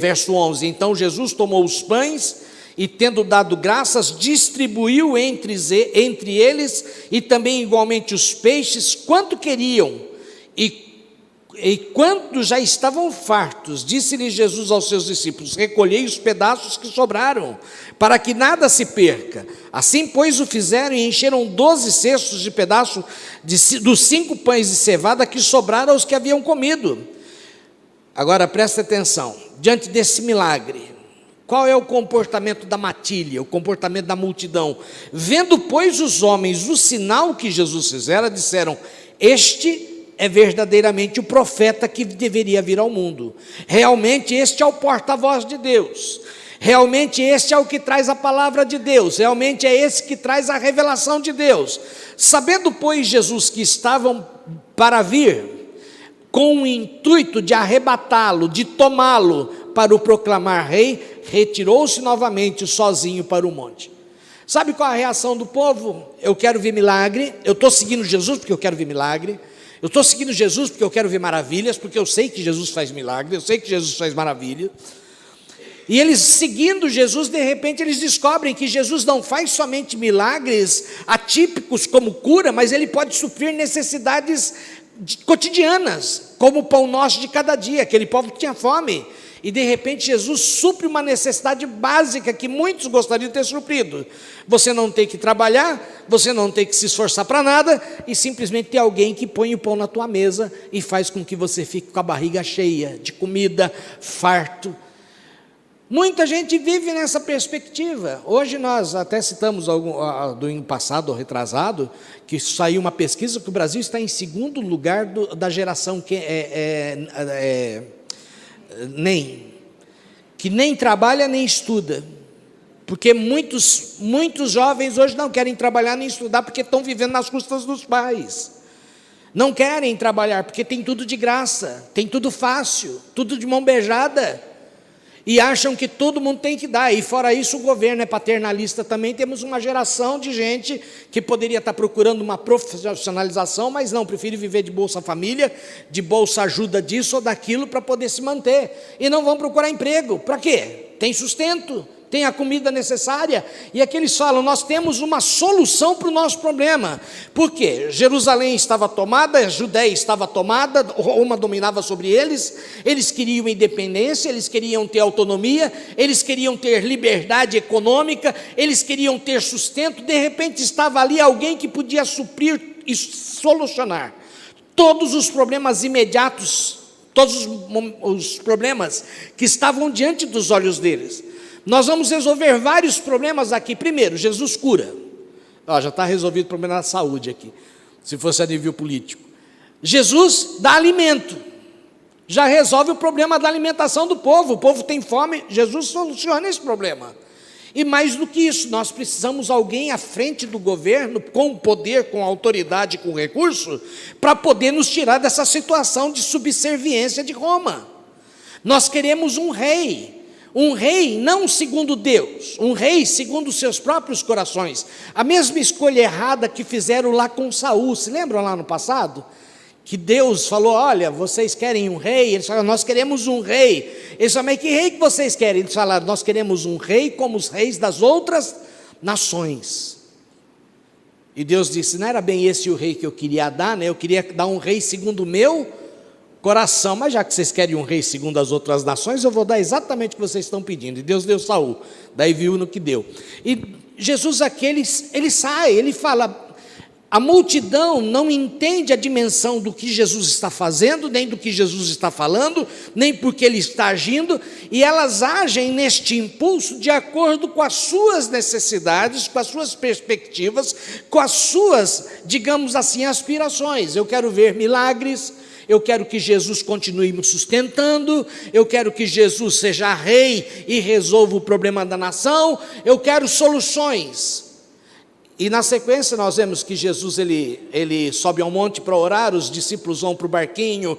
verso 11, então Jesus tomou os pães e, tendo dado graças, distribuiu entre eles, e também igualmente os peixes, quanto queriam. E quando já estavam fartos, disse-lhe Jesus aos seus discípulos: recolhei os pedaços que sobraram, para que nada se perca. Assim, pois, o fizeram e encheram 12 cestos de pedaço dos 5 pães de cevada que sobraram aos que haviam comido. Agora, presta atenção, diante desse milagre, qual é o comportamento da matilha, o comportamento da multidão? Vendo, pois, os homens o sinal que Jesus fizera, disseram: este é verdadeiramente o profeta que deveria vir ao mundo. Realmente este é o porta-voz de Deus. Realmente este é o que traz a palavra de Deus. Realmente é esse que traz a revelação de Deus. Sabendo, pois, Jesus que estavam para vir, com o intuito de arrebatá-lo, de tomá-lo para o proclamar rei, retirou-se novamente sozinho para o monte. Sabe qual a reação do povo? Eu quero ver milagre, eu estou seguindo Jesus porque eu quero ver milagre. Eu estou seguindo Jesus porque eu quero ver maravilhas, porque eu sei que Jesus faz milagre, eu sei que Jesus faz maravilha. E eles, seguindo Jesus, de repente eles descobrem que Jesus não faz somente milagres atípicos como cura, mas ele pode suprir necessidades cotidianas, como o pão nosso de cada dia. Aquele povo tinha fome, e de repente Jesus supre uma necessidade básica que muitos gostariam de ter suprido. Você não tem que trabalhar, você não tem que se esforçar para nada, e simplesmente tem alguém que põe o pão na tua mesa e faz com que você fique com a barriga cheia de comida, farto. Muita gente vive nessa perspectiva. Hoje nós até citamos do ano passado ou retrasado, que saiu uma pesquisa que o Brasil está em segundo lugar da geração que nem trabalha nem estuda. Porque muitos jovens hoje não querem trabalhar nem estudar porque estão vivendo nas custas dos pais. Não querem trabalhar porque tem tudo de graça, tem tudo fácil, tudo de mão beijada. E acham que todo mundo tem que dar. E fora isso, o governo é paternalista também. Temos uma geração de gente que poderia estar procurando uma profissionalização, mas não, prefere viver de Bolsa Família, de Bolsa Ajuda disso ou daquilo para poder se manter. E não vão procurar emprego. Para quê? Tem sustento, tem a comida necessária. E aqui eles falam, nós temos uma solução para o nosso problema. Por quê? Jerusalém estava tomada, a Judéia estava tomada, Roma dominava sobre eles, eles queriam independência, eles queriam ter autonomia, eles queriam ter liberdade econômica, eles queriam ter sustento. De repente estava ali alguém que podia suprir e solucionar todos os problemas imediatos, todos os problemas que estavam diante dos olhos deles. Nós vamos resolver vários problemas aqui. Primeiro, Jesus cura. Já está resolvido o problema da saúde aqui, se fosse a nível político. Jesus dá alimento, já resolve o problema da alimentação do povo. O povo tem fome, Jesus soluciona esse problema. E mais do que isso, nós precisamos de alguém à frente do governo, com poder, com autoridade, com recurso, para poder nos tirar dessa situação de subserviência de Roma. Nós queremos um rei não segundo Deus, um rei segundo os seus próprios corações. A mesma escolha errada que fizeram lá com Saul, se lembram lá no passado? Que Deus falou, olha, vocês querem um rei? Eles falaram, nós queremos um rei. Eles falaram, mas que rei que vocês querem? Eles falaram, nós queremos um rei como os reis das outras nações. E Deus disse, não era bem esse o rei que eu queria dar, né? Eu queria dar um rei segundo o meu coração, mas já que vocês querem um rei segundo as outras nações, eu vou dar exatamente o que vocês estão pedindo. E Deus deu Saul, daí viu no que deu. E Jesus aqui, ele sai, ele fala, a multidão não entende a dimensão do que Jesus está fazendo, nem do que Jesus está falando, nem porque ele está agindo, e elas agem neste impulso de acordo com as suas necessidades, com as suas perspectivas, com as suas, digamos assim, aspirações. Eu quero ver milagres, eu quero que Jesus continue me sustentando, eu quero que Jesus seja rei e resolva o problema da nação, eu quero soluções. E na sequência nós vemos que Jesus ele sobe ao monte para orar, os discípulos vão para o barquinho,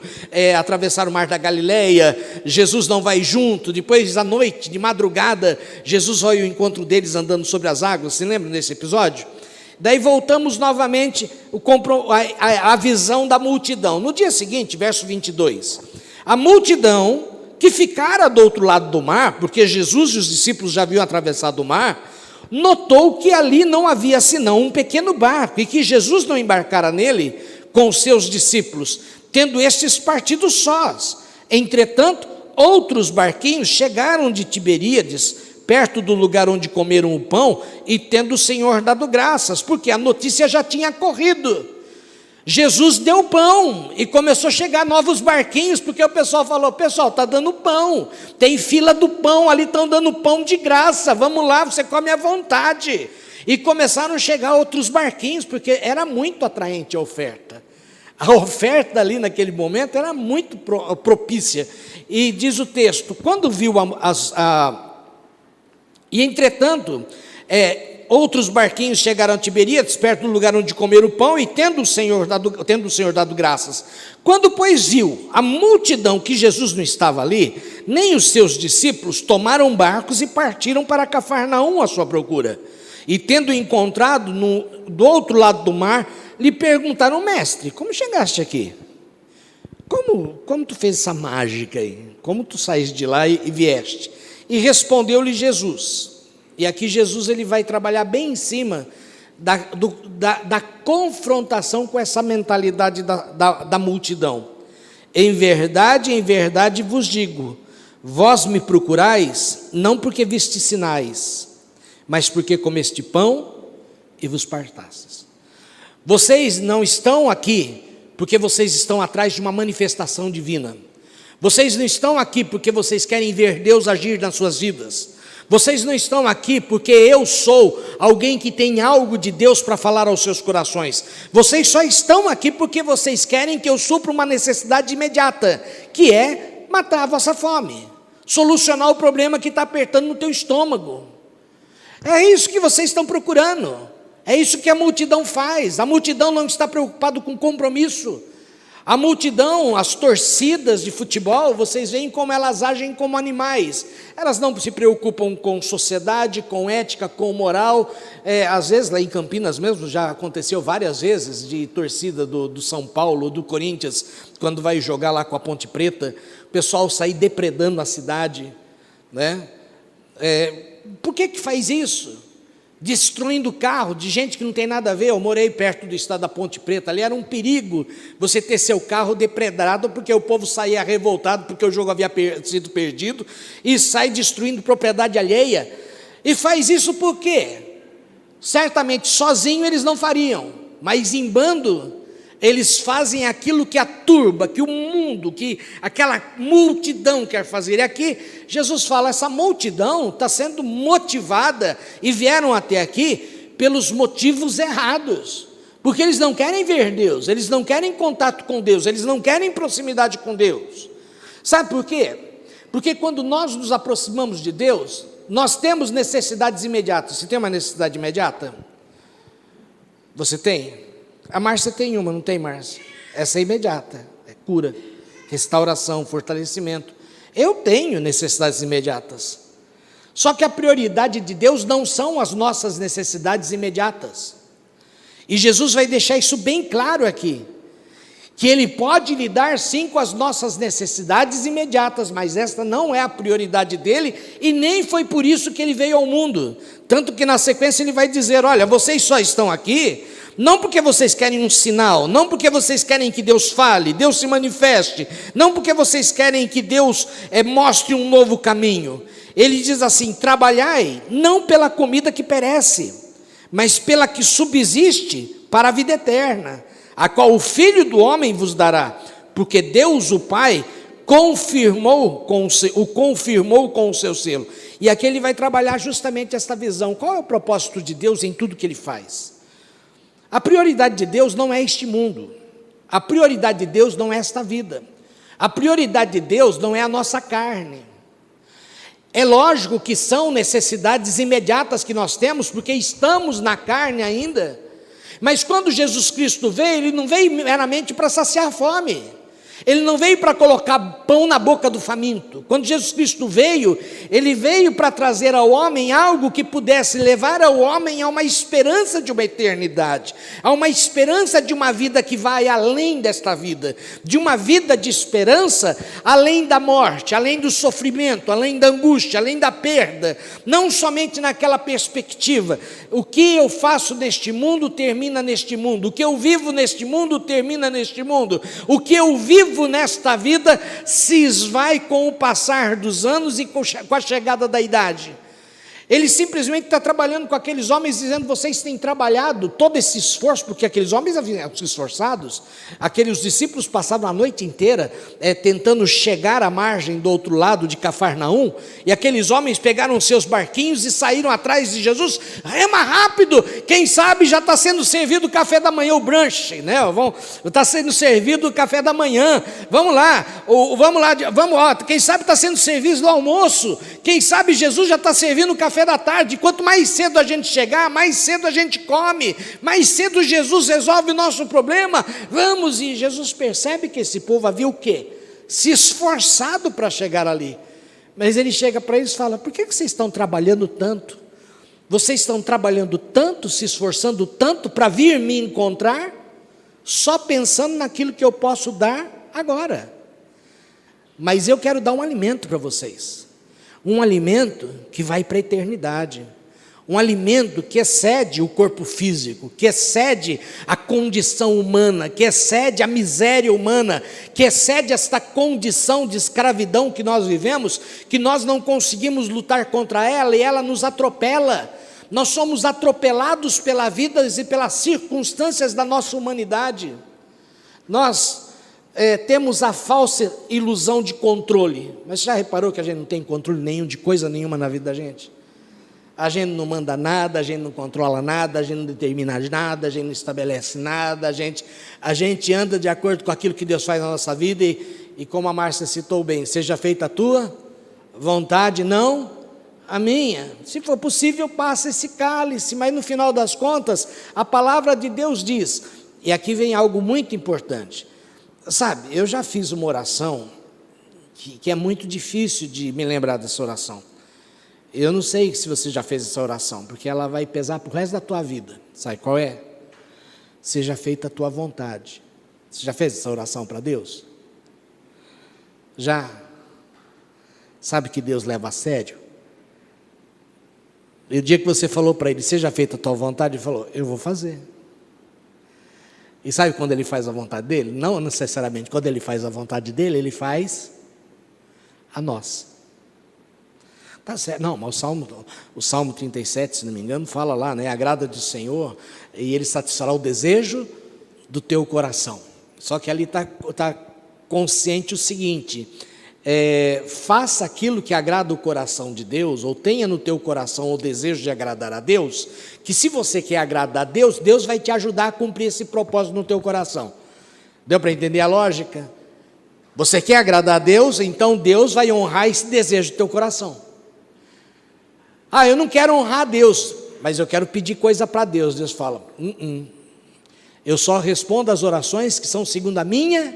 atravessar o mar da Galileia, Jesus não vai junto, depois à noite, de madrugada, Jesus vai ao encontro deles andando sobre as águas, se lembram desse episódio? Daí voltamos novamente à visão da multidão. No dia seguinte, verso 22, a multidão que ficara do outro lado do mar, porque Jesus e os discípulos já haviam atravessado o mar, notou que ali não havia senão um pequeno barco, e que Jesus não embarcara nele com os seus discípulos, tendo estes partido sós. Entretanto, outros barquinhos chegaram de Tiberíades, perto do lugar onde comeram o pão, e tendo o Senhor dado graças, porque a notícia já tinha corrido. Jesus deu pão, e começou a chegar novos barquinhos, porque o pessoal falou, pessoal, está dando pão, tem fila do pão, ali estão dando pão de graça, vamos lá, você come à vontade. E começaram a chegar outros barquinhos, porque era muito atraente a oferta. A oferta ali naquele momento era muito propícia. E diz o texto, quando viu E entretanto, outros barquinhos chegaram a Tiberíades, perto do lugar onde comeram o pão, e tendo o Senhor dado graças. Quando, pois, viu a multidão que Jesus não estava ali, nem os seus discípulos, tomaram barcos e partiram para Cafarnaum à sua procura. E tendo encontrado do outro lado do mar, lhe perguntaram, mestre, como chegaste aqui? Como tu fez essa mágica aí? Como tu saíste de lá e vieste? E respondeu-lhe Jesus. E aqui Jesus ele vai trabalhar bem em cima da confrontação com essa mentalidade da multidão. Em verdade vos digo, vós me procurais, não porque viste sinais, mas porque comeste pão e vos fartastes. Vocês não estão aqui porque vocês estão atrás de uma manifestação divina. Vocês não estão aqui porque vocês querem ver Deus agir nas suas vidas. Vocês não estão aqui porque eu sou alguém que tem algo de Deus para falar aos seus corações. Vocês só estão aqui porque vocês querem que eu supra uma necessidade imediata, que é matar a vossa fome, solucionar o problema que está apertando no teu estômago. É isso que vocês estão procurando. É isso que a multidão faz. A multidão não está preocupada com compromisso. A multidão, as torcidas de futebol, vocês veem como elas agem como animais. Elas não se preocupam com sociedade, com ética, com moral. Às vezes, lá em Campinas mesmo, já aconteceu várias vezes de torcida do São Paulo, do Corinthians, quando vai jogar lá com a Ponte Preta, o pessoal sair depredando a cidade, né? Por que faz isso? Destruindo carro de gente que não tem nada a ver. Eu morei perto do estado da Ponte Preta, ali era um perigo você ter seu carro depredado, porque o povo saía revoltado, porque o jogo havia sido perdido, e sai destruindo propriedade alheia, e faz isso por quê? Certamente sozinho eles não fariam, mas em bando, eles fazem aquilo que a turba, que o mundo, que aquela multidão quer fazer. E aqui Jesus fala, essa multidão está sendo motivada, e vieram até aqui pelos motivos errados, porque eles não querem ver Deus, eles não querem contato com Deus, eles não querem proximidade com Deus. Sabe por quê? Porque quando nós nos aproximamos de Deus, nós temos necessidades imediatas. Você tem uma necessidade imediata? Você tem? A Márcia tem uma, não tem, Márcia? Essa é imediata, é cura, restauração, fortalecimento. Eu tenho necessidades imediatas. Só que a prioridade de Deus não são as nossas necessidades imediatas. E Jesus vai deixar isso bem claro aqui, que Ele pode lidar sim com as nossas necessidades imediatas, mas esta não é a prioridade dEle, e nem foi por isso que Ele veio ao mundo. Tanto que na sequência Ele vai dizer, olha, vocês só estão aqui não porque vocês querem um sinal, não porque vocês querem que Deus fale, Deus se manifeste, não porque vocês querem que Deus mostre um novo caminho. Ele diz assim, trabalhai não pela comida que perece, mas pela que subsiste para a vida eterna, a qual o Filho do Homem vos dará, porque Deus o Pai confirmou com o seu selo. E aqui ele vai trabalhar justamente esta visão. Qual é o propósito de Deus em tudo que Ele faz? A prioridade de Deus não é este mundo, a prioridade de Deus não é esta vida, a prioridade de Deus não é a nossa carne. É lógico que são necessidades imediatas que nós temos, porque estamos na carne ainda, mas quando Jesus Cristo veio, Ele não veio meramente para saciar a fome, Ele não veio para colocar pão na boca do faminto. Quando Jesus Cristo veio, Ele veio para trazer ao homem algo que pudesse levar ao homem a uma esperança de uma eternidade, a uma esperança de uma vida que vai além desta vida, de uma vida de esperança além da morte, além do sofrimento, além da angústia, além da perda, não somente naquela perspectiva, o que eu faço neste mundo termina neste mundo, o que eu vivo neste mundo termina neste mundo, o que eu vivo nesta vida se esvai com o passar dos anos e com a chegada da idade. Ele simplesmente está trabalhando com aqueles homens, dizendo, vocês têm trabalhado todo esse esforço, porque aqueles homens haviam esforçados, aqueles discípulos passavam a noite inteira tentando chegar à margem do outro lado de Cafarnaum, e aqueles homens pegaram seus barquinhos e saíram atrás de Jesus, rema rápido, quem sabe já está sendo servido o café da manhã, o brunch, né? Está sendo servido o café da manhã, vamos lá, quem sabe está sendo servido o almoço, quem sabe Jesus já está servindo o café da tarde. Quanto mais cedo a gente chegar, mais cedo a gente come, mais cedo Jesus resolve o nosso problema. Vamos, e Jesus percebe que esse povo havia o quê? Se esforçado para chegar ali, mas Ele chega para eles e fala, por que vocês estão trabalhando tanto? Vocês estão trabalhando tanto, se esforçando tanto para vir me encontrar, só pensando naquilo que eu posso dar agora, mas eu quero dar um alimento para vocês. um alimento que vai para a eternidade, um alimento que excede o corpo físico, que excede a condição humana, que excede a miséria humana, que excede esta condição de escravidão que nós vivemos, que nós não conseguimos lutar contra ela e ela nos atropela. Nós somos atropelados pela vida e pelas circunstâncias da nossa humanidade. Nós temos a falsa ilusão de controle. Mas já reparou que a gente não tem controle nenhum de coisa nenhuma na vida da gente? A gente não manda nada, a gente não controla nada, a gente não determina nada, a gente não estabelece nada, a gente anda de acordo com aquilo que Deus faz na nossa vida e como a Márcia citou bem, seja feita a tua vontade, não a minha. Se for possível, passa esse cálice, mas no final das contas, a palavra de Deus diz, e aqui vem algo muito importante, sabe, eu já fiz uma oração, que é muito difícil de me lembrar dessa oração. Eu não sei se você já fez essa oração, porque ela vai pesar para o resto da tua vida. Sabe qual é? Seja feita a tua vontade. Você já fez essa oração para Deus? Já? Sabe que Deus leva a sério? E o dia que você falou para Ele, seja feita a tua vontade, Ele falou, eu vou fazer. E sabe quando Ele faz a vontade dEle? Não necessariamente quando Ele faz a vontade dEle, Ele faz a nossa. Tá certo, não, mas o Salmo 37, se não me engano, fala lá, né? Agrada-te o Senhor e Ele satisfará o desejo do teu coração. Só que ali está consciente o seguinte, faça aquilo que agrada o coração de Deus, ou tenha no teu coração o desejo de agradar a Deus, que se você quer agradar a Deus, Deus vai te ajudar a cumprir esse propósito no teu coração. Deu para entender a lógica? Você quer agradar a Deus, então Deus vai honrar esse desejo do teu coração. Ah, eu não quero honrar a Deus, mas eu quero pedir coisa para Deus. Deus fala, eu só respondo às orações que são segundo a minha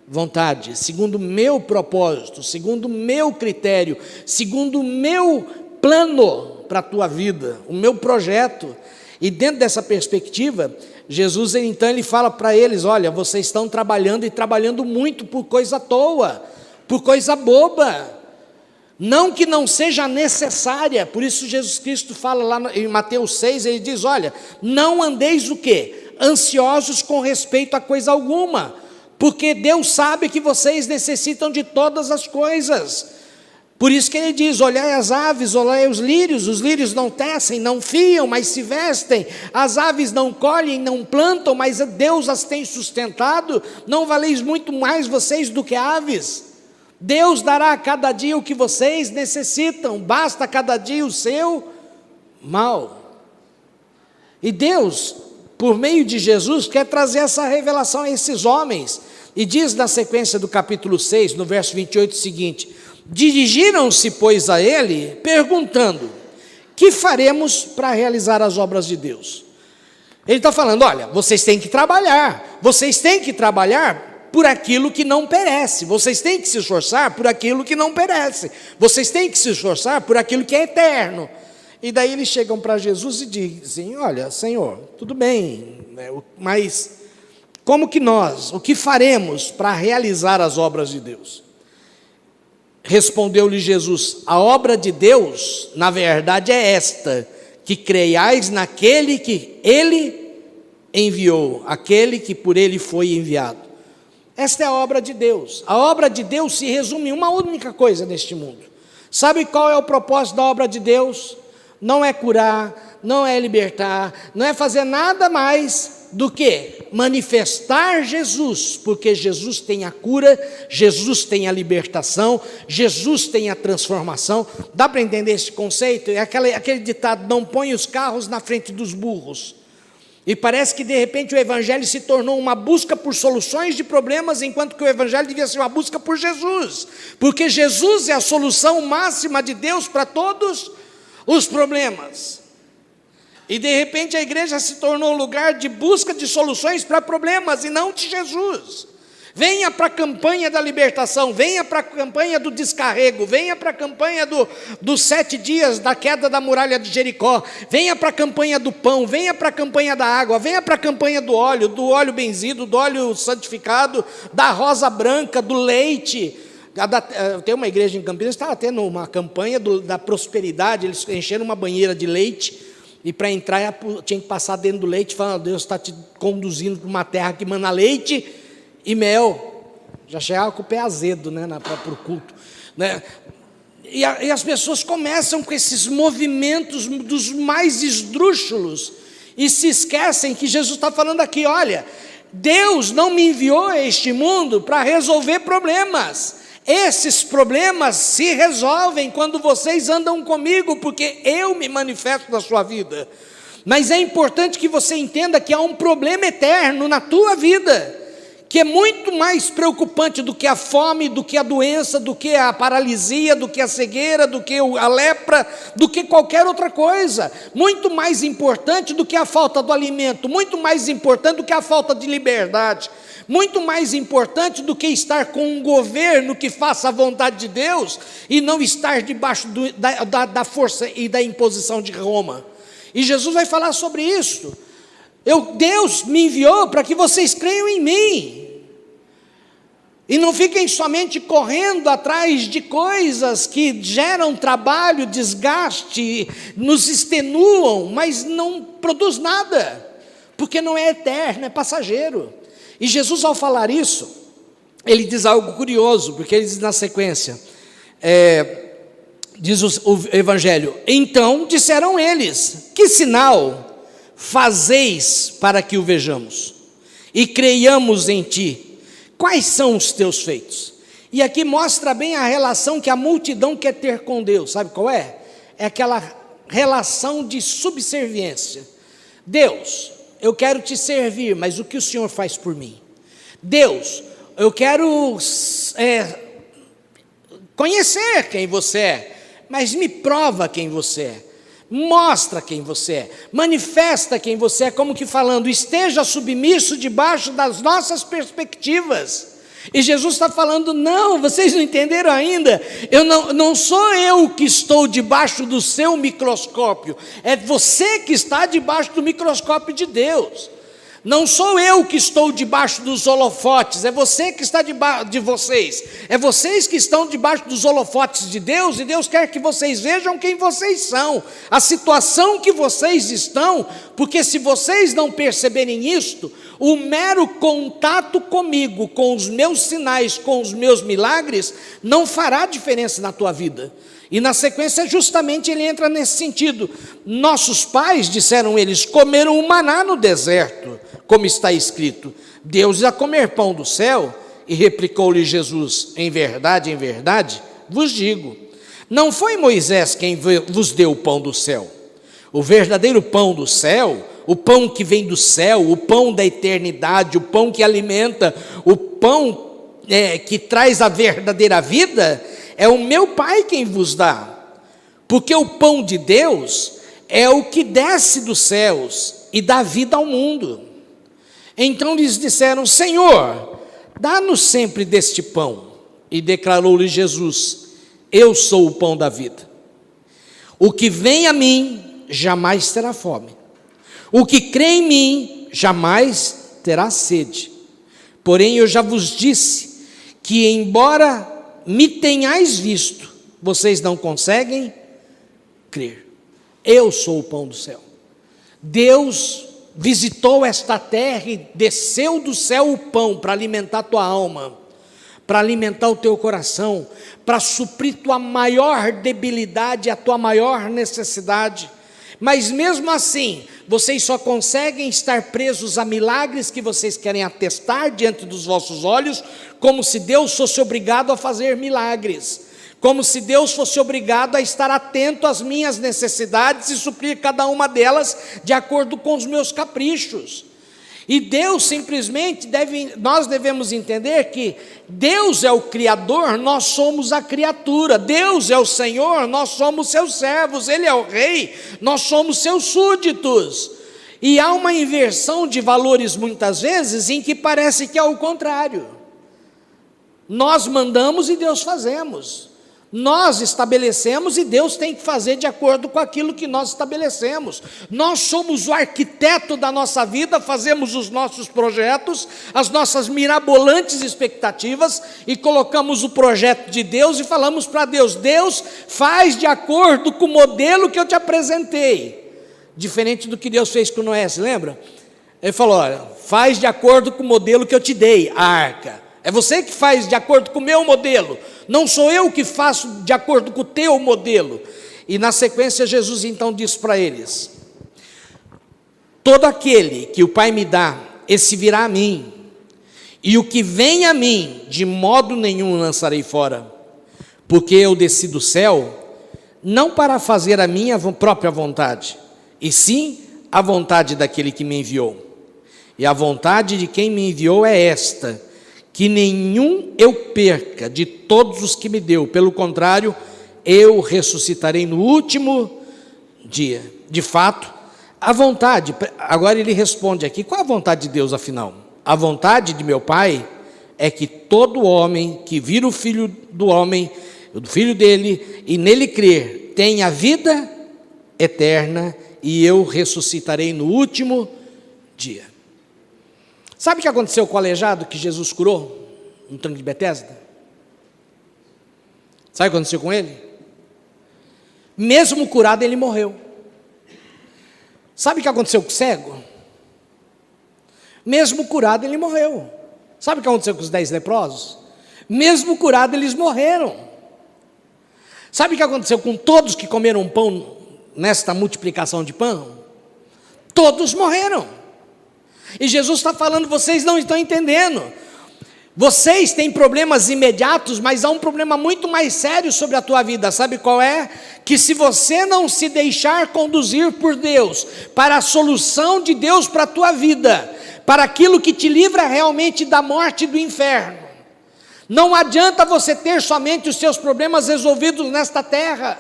vontade, segundo o meu propósito, segundo o meu critério, segundo o meu plano para a tua vida, o meu projeto. E dentro dessa perspectiva, Jesus então ele fala para eles, olha, vocês estão trabalhando e trabalhando muito por coisa à toa, por coisa boba. Não que não seja necessária, por isso Jesus Cristo fala lá em Mateus 6, ele diz, olha, não andeis o quê? Ansiosos com respeito a coisa alguma, porque Deus sabe que vocês necessitam de todas as coisas. Por isso que ele diz, olhai as aves, olhai os lírios não tecem, não fiam, mas se vestem, as aves não colhem, não plantam, mas Deus as tem sustentado, não valeis muito mais vocês do que aves? Deus dará a cada dia o que vocês necessitam, basta a cada dia o seu mal. E Deus, por meio de Jesus, quer trazer essa revelação a esses homens, e diz na sequência do capítulo 6, no verso 28 o seguinte, dirigiram-se, pois, a ele, perguntando, que faremos para realizar as obras de Deus? Ele está falando, olha, vocês têm que trabalhar por aquilo que não perece, vocês têm que se esforçar por aquilo que não perece, vocês têm que se esforçar por aquilo que é eterno. E daí eles chegam para Jesus e dizem, olha, Senhor, tudo bem, mas como que o que faremos para realizar as obras de Deus? Respondeu-lhe Jesus, a obra de Deus, na verdade é esta, que creiais naquele que Ele enviou, aquele que por Ele foi enviado. Esta é a obra de Deus. A obra de Deus se resume em uma única coisa neste mundo. Sabe qual é o propósito da obra de Deus? Não é curar, não é libertar, não é fazer nada mais do que manifestar Jesus, porque Jesus tem a cura, Jesus tem a libertação, Jesus tem a transformação. Dá para entender esse conceito? É aquele ditado, não põe os carros na frente dos burros. E parece que de repente o Evangelho se tornou uma busca por soluções de problemas, enquanto que o Evangelho devia ser uma busca por Jesus, porque Jesus é a solução máxima de Deus para todos os problemas. E de repente a igreja se tornou um lugar de busca de soluções para problemas e não de Jesus. Venha para a campanha da libertação, venha para a campanha do descarrego, venha para a campanha dos 7 dias da queda da muralha de Jericó, venha para a campanha do pão, venha para a campanha da água, venha para a campanha do óleo benzido, do óleo santificado, da rosa branca, do leite, Tem uma igreja em Campinas, estava tendo uma campanha da prosperidade, eles encheram uma banheira de leite, e para entrar tinha que passar dentro do leite, falando: Deus está te conduzindo para uma terra que mana leite e mel. Já chegava com o pé azedo, né, para o culto, né? E as pessoas começam com esses movimentos dos mais esdrúxulos, e se esquecem que Jesus está falando aqui: olha, Deus não me enviou a este mundo para resolver problemas. Esses problemas se resolvem quando vocês andam comigo, porque eu me manifesto na sua vida. Mas é importante que você entenda que há um problema eterno na tua vida, que é muito mais preocupante do que a fome, do que a doença, do que a paralisia, do que a cegueira, do que a lepra, do que qualquer outra coisa. Muito mais importante do que a falta do alimento, muito mais importante do que a falta de liberdade, muito mais importante do que estar com um governo que faça a vontade de Deus e não estar debaixo da força e da imposição de Roma. E Jesus vai falar sobre isso. Deus me enviou para que vocês creiam em mim, e não fiquem somente correndo atrás de coisas que geram trabalho, desgaste, nos extenuam, mas não produz nada, porque não é eterno, é passageiro. E Jesus, ao falar isso, ele diz algo curioso, porque ele diz na sequência, diz o Evangelho: então disseram eles: que sinal fazeis para que o vejamos e creiamos em ti? Quais são os teus feitos? E aqui mostra bem a relação que a multidão quer ter com Deus. Sabe qual é? É aquela relação de subserviência. Deus, eu quero te servir, mas o que o Senhor faz por mim? Deus, eu quero conhecer quem você é, mas me prova quem você é. Mostra quem você é, manifesta quem você é, como que falando: esteja submisso debaixo das nossas perspectivas. E Jesus está falando: não, vocês não entenderam ainda, não sou eu que estou debaixo do seu microscópio, é você que está debaixo do microscópio de Deus. Não sou eu que estou debaixo dos holofotes, é você que está debaixo de vocês. É vocês que estão debaixo dos holofotes de Deus, e Deus quer que vocês vejam quem vocês são, a situação que vocês estão, porque se vocês não perceberem isto, o mero contato comigo, com os meus sinais, com os meus milagres, não fará diferença na tua vida. E na sequência justamente ele entra nesse sentido. Nossos pais, disseram eles, comeram o maná no deserto, como está escrito: Deus ia comer pão do céu. E replicou-lhe Jesus: em verdade, vos digo, não foi Moisés quem vos deu o pão do céu. O verdadeiro pão do céu, o pão que vem do céu, o pão da eternidade, o pão que alimenta, o pão que traz a verdadeira vida, é o meu Pai quem vos dá. Porque o pão de Deus é o que desce dos céus e dá vida ao mundo. Então lhes disseram: Senhor, dá-nos sempre deste pão. E declarou-lhe Jesus: eu sou o pão da vida. O que vem a mim jamais terá fome. O que crê em mim jamais terá sede. Porém eu já vos disse que, embora me tenhais visto, vocês não conseguem crer. Eu sou o pão do céu. Deus visitou esta terra e desceu do céu o pão para alimentar tua alma, para alimentar o teu coração, para suprir tua maior debilidade, a tua maior necessidade. Mas mesmo assim, vocês só conseguem estar presos a milagres que vocês querem atestar diante dos vossos olhos, como se Deus fosse obrigado a fazer milagres, como se Deus fosse obrigado a estar atento às minhas necessidades e suprir cada uma delas de acordo com os meus caprichos. E Deus simplesmente nós devemos entender que Deus é o Criador, nós somos a criatura. Deus é o Senhor, nós somos seus servos. Ele é o Rei, nós somos seus súditos. E há uma inversão de valores muitas vezes em que parece que é o contrário. Nós mandamos e Deus fazemos. Nós estabelecemos e Deus tem que fazer de acordo com aquilo que nós estabelecemos. Nós somos o arquiteto da nossa vida, fazemos os nossos projetos, as nossas mirabolantes expectativas e colocamos o projeto de Deus e falamos para Deus: Deus, faz de acordo com o modelo que eu te apresentei. Diferente do que Deus fez com Noé, se lembra? Ele falou: olha, faz de acordo com o modelo que eu te dei, a arca. É você que faz de acordo com o meu modelo, não sou eu que faço de acordo com o teu modelo. E na sequência Jesus então diz para eles: todo aquele que o Pai me dá, esse virá a mim, e o que vem a mim, de modo nenhum lançarei fora, porque eu desci do céu, não para fazer a minha própria vontade, e sim a vontade daquele que me enviou. E a vontade de quem me enviou é esta: que nenhum eu perca de todos os que me deu, pelo contrário, eu ressuscitarei no último dia. De fato, a vontade, agora ele responde aqui, qual a vontade de Deus afinal? A vontade de meu Pai é que todo homem que vira o Filho do homem, o Filho dele, e nele crer, tenha vida eterna, e eu ressuscitarei no último dia. Sabe o que aconteceu com o aleijado que Jesus curou no tanque de Betesda? Sabe o que aconteceu com ele? Mesmo curado, ele morreu. Sabe o que aconteceu com o cego? Mesmo curado, ele morreu. Sabe o que aconteceu com os 10 leprosos? Mesmo curado, eles morreram. Sabe o que aconteceu com todos que comeram pão nesta multiplicação de pão? Todos morreram. E Jesus está falando: vocês não estão entendendo. Vocês têm problemas imediatos, mas há um problema muito mais sério sobre a tua vida. Sabe qual é? Que se você não se deixar conduzir por Deus, para a solução de Deus para a tua vida, para aquilo que te livra realmente da morte e do inferno, não adianta você ter somente os seus problemas resolvidos nesta terra,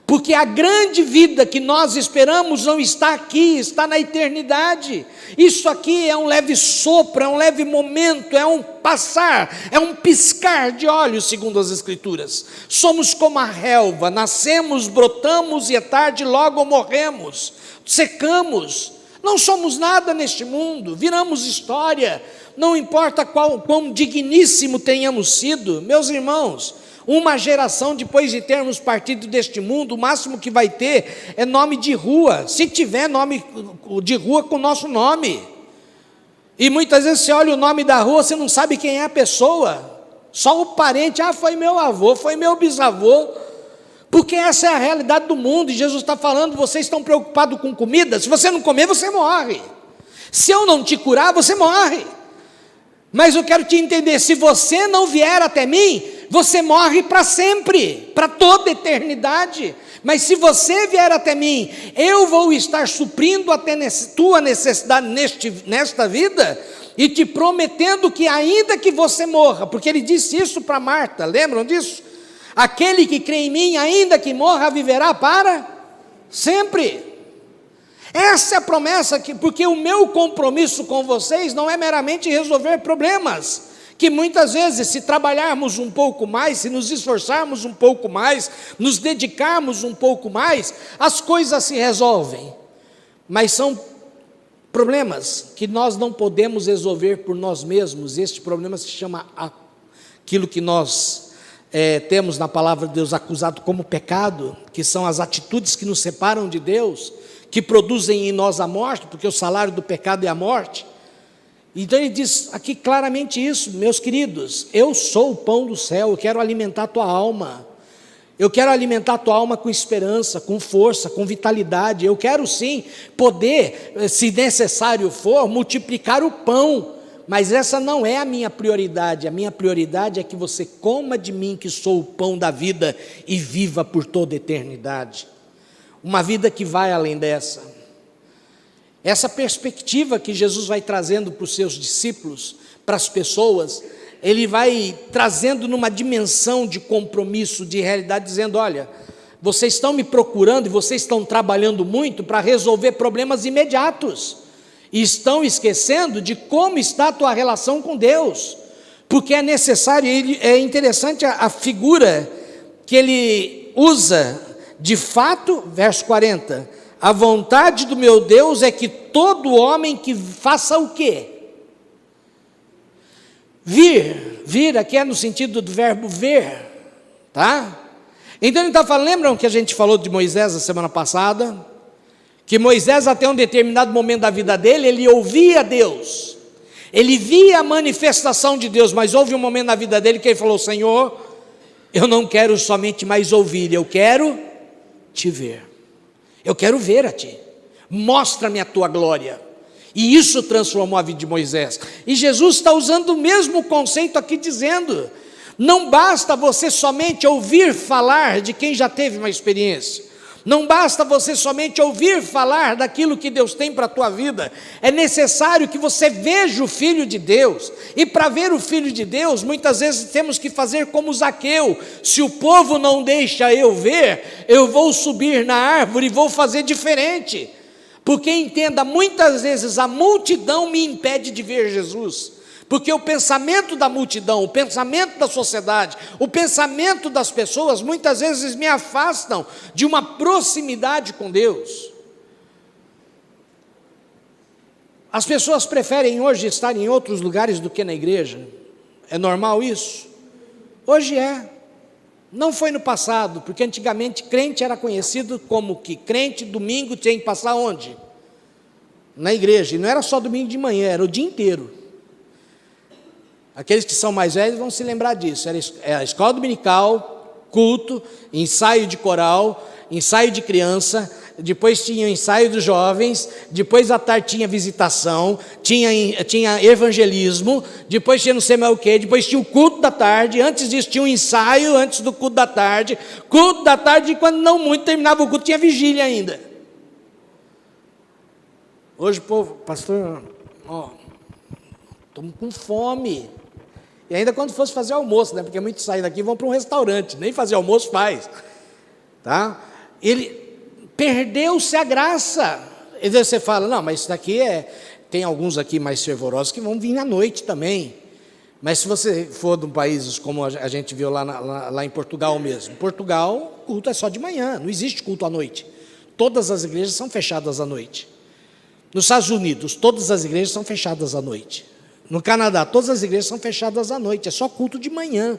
porque a grande vida que nós esperamos não está aqui, está na eternidade. Isso aqui é um leve sopro, é um leve momento, é um passar, é um piscar de olhos, segundo as Escrituras. Somos como a relva, nascemos, brotamos e é tarde logo morremos, secamos. Não somos nada neste mundo, viramos história, não importa quão digníssimo tenhamos sido. Meus irmãos, uma geração depois de termos partido deste mundo, o máximo que vai ter é nome de rua, se tiver nome de rua com o nosso nome. E muitas vezes você olha o nome da rua, você não sabe quem é a pessoa, só o parente: foi meu avô, foi meu bisavô, porque essa é a realidade do mundo. E Jesus está falando: vocês estão preocupados com comida? Se você não comer, você morre. Se eu não te curar, você morre. Mas eu quero te entender: se você não vier até mim, você morre para sempre, para toda a eternidade. Mas se você vier até mim, eu vou estar suprindo até tua necessidade nesta vida, e te prometendo que ainda que você morra, porque ele disse isso para Marta, lembram disso? Aquele que crê em mim, ainda que morra, viverá para sempre. Essa é a promessa, porque o meu compromisso com vocês não é meramente resolver problemas, que muitas vezes, se trabalharmos um pouco mais, se nos esforçarmos um pouco mais, nos dedicarmos um pouco mais, as coisas se resolvem. Mas são problemas que nós não podemos resolver por nós mesmos. Este problema se chama aquilo que nós temos na palavra de Deus acusado como pecado, que são as atitudes que nos separam de Deus, que produzem em nós a morte, porque o salário do pecado é a morte. Então ele diz aqui claramente isso: meus queridos, eu sou o pão do céu, eu quero alimentar a tua alma, eu quero alimentar a tua alma com esperança, com força, com vitalidade. Eu quero sim poder, se necessário for, multiplicar o pão, mas essa não é a minha prioridade. A minha prioridade é que você coma de mim, que sou o pão da vida, e viva por toda a eternidade. Uma vida que vai além dessa. Essa perspectiva que Jesus vai trazendo para os seus discípulos, para as pessoas, ele vai trazendo numa dimensão de compromisso, de realidade, dizendo: olha, vocês estão me procurando e vocês estão trabalhando muito para resolver problemas imediatos, e estão esquecendo de como está a tua relação com Deus, porque é necessário. É interessante a figura que ele usa, de fato, verso 40, a vontade do meu Deus é que todo homem que faça o quê? Vir aqui é no sentido do verbo ver, tá? Então ele está falando, lembram que a gente falou de Moisés a semana passada? Que Moisés até um determinado momento da vida dele, ele ouvia Deus, ele via a manifestação de Deus, mas houve um momento na vida dele que ele falou: Senhor, eu não quero somente mais ouvir, eu quero te ver, eu quero ver a ti, mostra-me a tua glória. E isso transformou a vida de Moisés. E Jesus está usando o mesmo conceito aqui, dizendo: não basta você somente ouvir falar de quem já teve uma experiência, não basta você somente ouvir falar daquilo que Deus tem para a tua vida, é necessário que você veja o Filho de Deus. E para ver o Filho de Deus, muitas vezes temos que fazer como Zaqueu: se o povo não deixa eu ver, eu vou subir na árvore e vou fazer diferente. Porque entenda, muitas vezes a multidão me impede de ver Jesus, porque o pensamento da multidão, o pensamento da sociedade, o pensamento das pessoas, muitas vezes me afastam de uma proximidade com Deus. As pessoas preferem hoje estar em outros lugares do que na igreja. É normal isso? Hoje é. Não foi no passado, porque antigamente crente era conhecido como que crente, domingo tinha que passar onde? Na igreja. E não era só domingo de manhã, era o dia inteiro. Aqueles que são mais velhos vão se lembrar disso. Era a escola dominical, culto, ensaio de coral, ensaio de criança, depois tinha o ensaio dos jovens, depois à tarde tinha visitação, tinha evangelismo, depois tinha não sei mais o que, depois tinha o culto da tarde, antes disso tinha um ensaio, antes do culto da tarde, e quando não muito terminava o culto, tinha vigília ainda. Hoje o povo, pastor, estamos com fome. E ainda quando fosse fazer almoço, né? Porque muitos saem daqui e vão para um restaurante, nem fazer almoço faz, tá? Perdeu-se a graça. E daí você fala: não, mas isso daqui tem alguns aqui mais fervorosos que vão vir à noite também. Mas se você for de países como a gente viu lá em Portugal mesmo, Portugal, culto é só de manhã, não existe culto à noite. Todas as igrejas são fechadas à noite. Nos Estados Unidos, todas as igrejas são fechadas à noite. No Canadá, todas as igrejas são fechadas à noite, é só culto de manhã.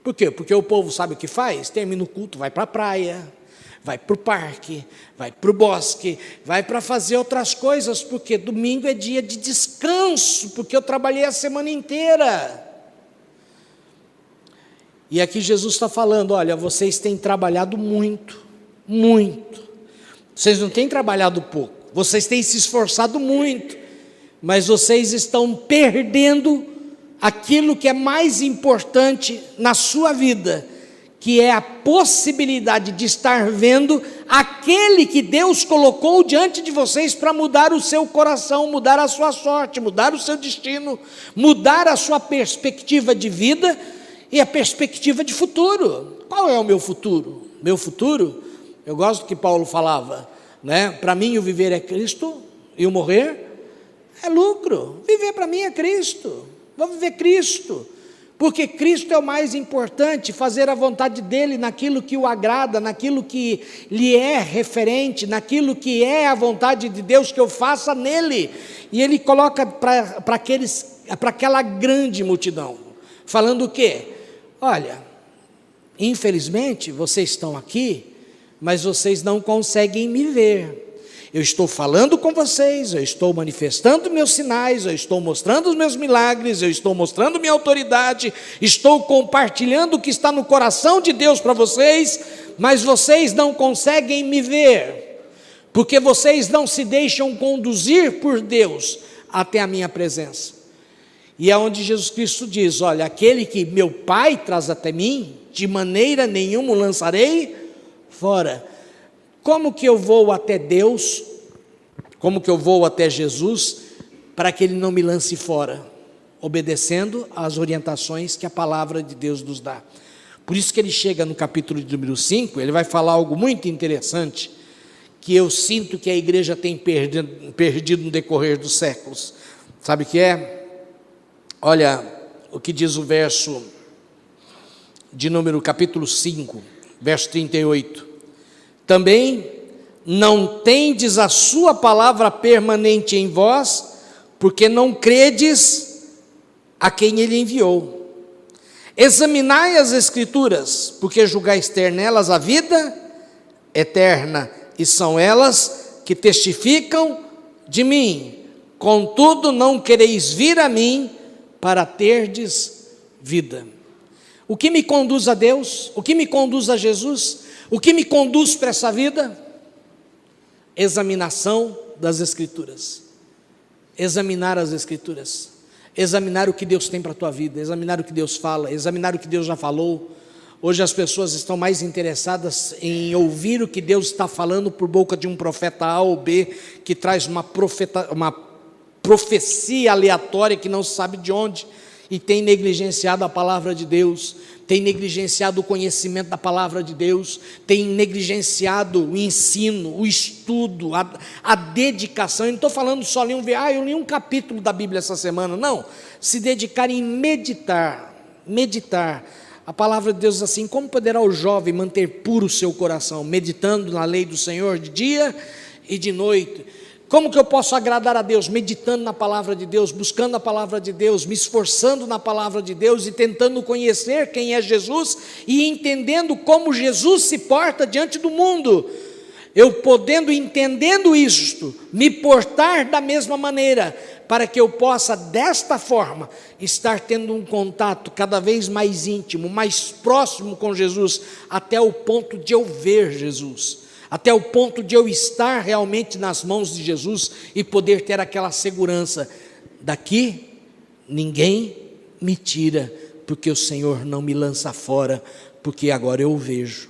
Por quê? Porque o povo sabe o que faz? Termina o culto, vai para a praia, vai para o parque, vai para o bosque, vai para fazer outras coisas, porque domingo é dia de descanso, porque eu trabalhei a semana inteira. E aqui Jesus está falando: olha, vocês têm trabalhado muito, muito, vocês não têm trabalhado pouco, vocês têm se esforçado muito, mas vocês estão perdendo aquilo que é mais importante na sua vida, que é a possibilidade de estar vendo aquele que Deus colocou diante de vocês para mudar o seu coração, mudar a sua sorte, mudar o seu destino, mudar a sua perspectiva de vida e a perspectiva de futuro. Qual é o meu futuro? Meu futuro, eu gosto do que Paulo falava, né? Para mim o viver é Cristo e o morrer é lucro. Viver para mim é Cristo, vou viver Cristo. Porque Cristo é o mais importante, fazer a vontade dEle naquilo que o agrada, naquilo que lhe é referente, naquilo que é a vontade de Deus que eu faça nele. E Ele coloca para aquela grande multidão, falando o quê? Olha, infelizmente vocês estão aqui, mas vocês não conseguem me ver. Eu estou falando com vocês, eu estou manifestando meus sinais, eu estou mostrando os meus milagres, eu estou mostrando minha autoridade, estou compartilhando o que está no coração de Deus para vocês, mas vocês não conseguem me ver, porque vocês não se deixam conduzir por Deus até a minha presença. E é onde Jesus Cristo diz: olha, aquele que meu Pai traz até mim, de maneira nenhuma o lançarei fora. Como que eu vou até Deus, como que eu vou até Jesus, para que Ele não me lance fora? Obedecendo às orientações que a palavra de Deus nos dá. Por isso que ele chega no capítulo de número 5, ele vai falar algo muito interessante, que eu sinto que a igreja tem perdido no decorrer dos séculos. Sabe o que é? Olha o que diz o verso de número capítulo 5, verso 38. Também não tendes a sua palavra permanente em vós, porque não credes a quem ele enviou. Examinai as Escrituras, porque julgais ter nelas a vida eterna, e são elas que testificam de mim. Contudo, não quereis vir a mim para terdes vida. O que me conduz a Deus? O que me conduz a Jesus? O que me conduz para essa vida? Examinação das Escrituras. Examinar as Escrituras. Examinar o que Deus tem para a tua vida, examinar o que Deus fala, examinar o que Deus já falou. Hoje as pessoas estão mais interessadas em ouvir o que Deus está falando por boca de um profeta A ou B, que traz uma profecia aleatória que não se sabe de onde, e tem negligenciado a palavra de Deus, tem negligenciado o conhecimento da palavra de Deus, tem negligenciado o ensino, o estudo, a dedicação. Eu não estou falando só ler eu li um capítulo da Bíblia essa semana, não. Se dedicar em meditar. A palavra de Deus diz assim: como poderá o jovem manter puro o seu coração, meditando na lei do Senhor de dia e de noite? Como que eu posso agradar a Deus? Meditando na palavra de Deus, buscando a palavra de Deus, me esforçando na palavra de Deus e tentando conhecer quem é Jesus e entendendo como Jesus se porta diante do mundo. Eu podendo, entendendo isto, me portar da mesma maneira, para que eu possa desta forma estar tendo um contato cada vez mais íntimo, mais próximo com Jesus, até o ponto de eu ver Jesus, até o ponto de eu estar realmente nas mãos de Jesus e poder ter aquela segurança: daqui ninguém me tira, porque o Senhor não me lança fora, porque agora eu o vejo.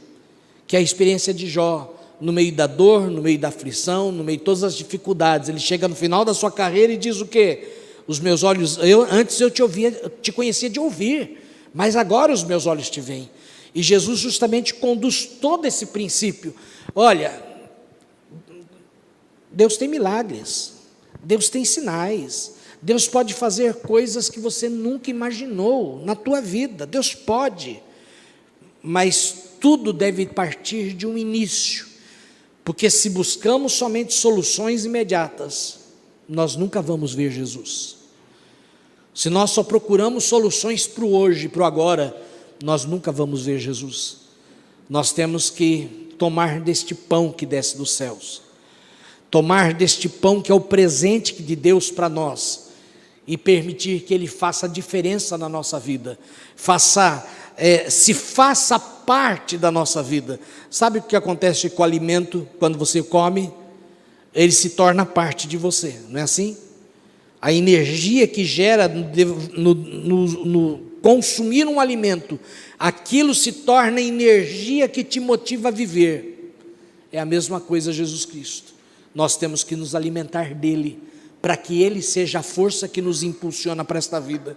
Que é a experiência de Jó, no meio da dor, no meio da aflição, no meio de todas as dificuldades, ele chega no final da sua carreira e diz o quê? Os meus olhos, antes eu te conhecia de ouvir, mas agora os meus olhos te veem. E Jesus justamente conduz todo esse princípio. Olha, Deus tem milagres, Deus tem sinais, Deus pode fazer coisas que você nunca imaginou na tua vida, Deus pode, mas tudo deve partir de um início, porque se buscamos somente soluções imediatas, nós nunca vamos ver Jesus. Se nós só procuramos soluções para o hoje, para o agora, nós nunca vamos ver Jesus. Nós temos que tomar deste pão que desce dos céus, tomar deste pão que é o presente de Deus para nós, e permitir que Ele faça a diferença na nossa vida, se faça parte da nossa vida. Sabe o que acontece com o alimento quando você come? Ele se torna parte de você, não é assim? A energia que gera no consumir um alimento, aquilo se torna energia que te motiva a viver. É a mesma coisa Jesus Cristo. Nós temos que nos alimentar dele, para que ele seja a força que nos impulsiona para esta vida.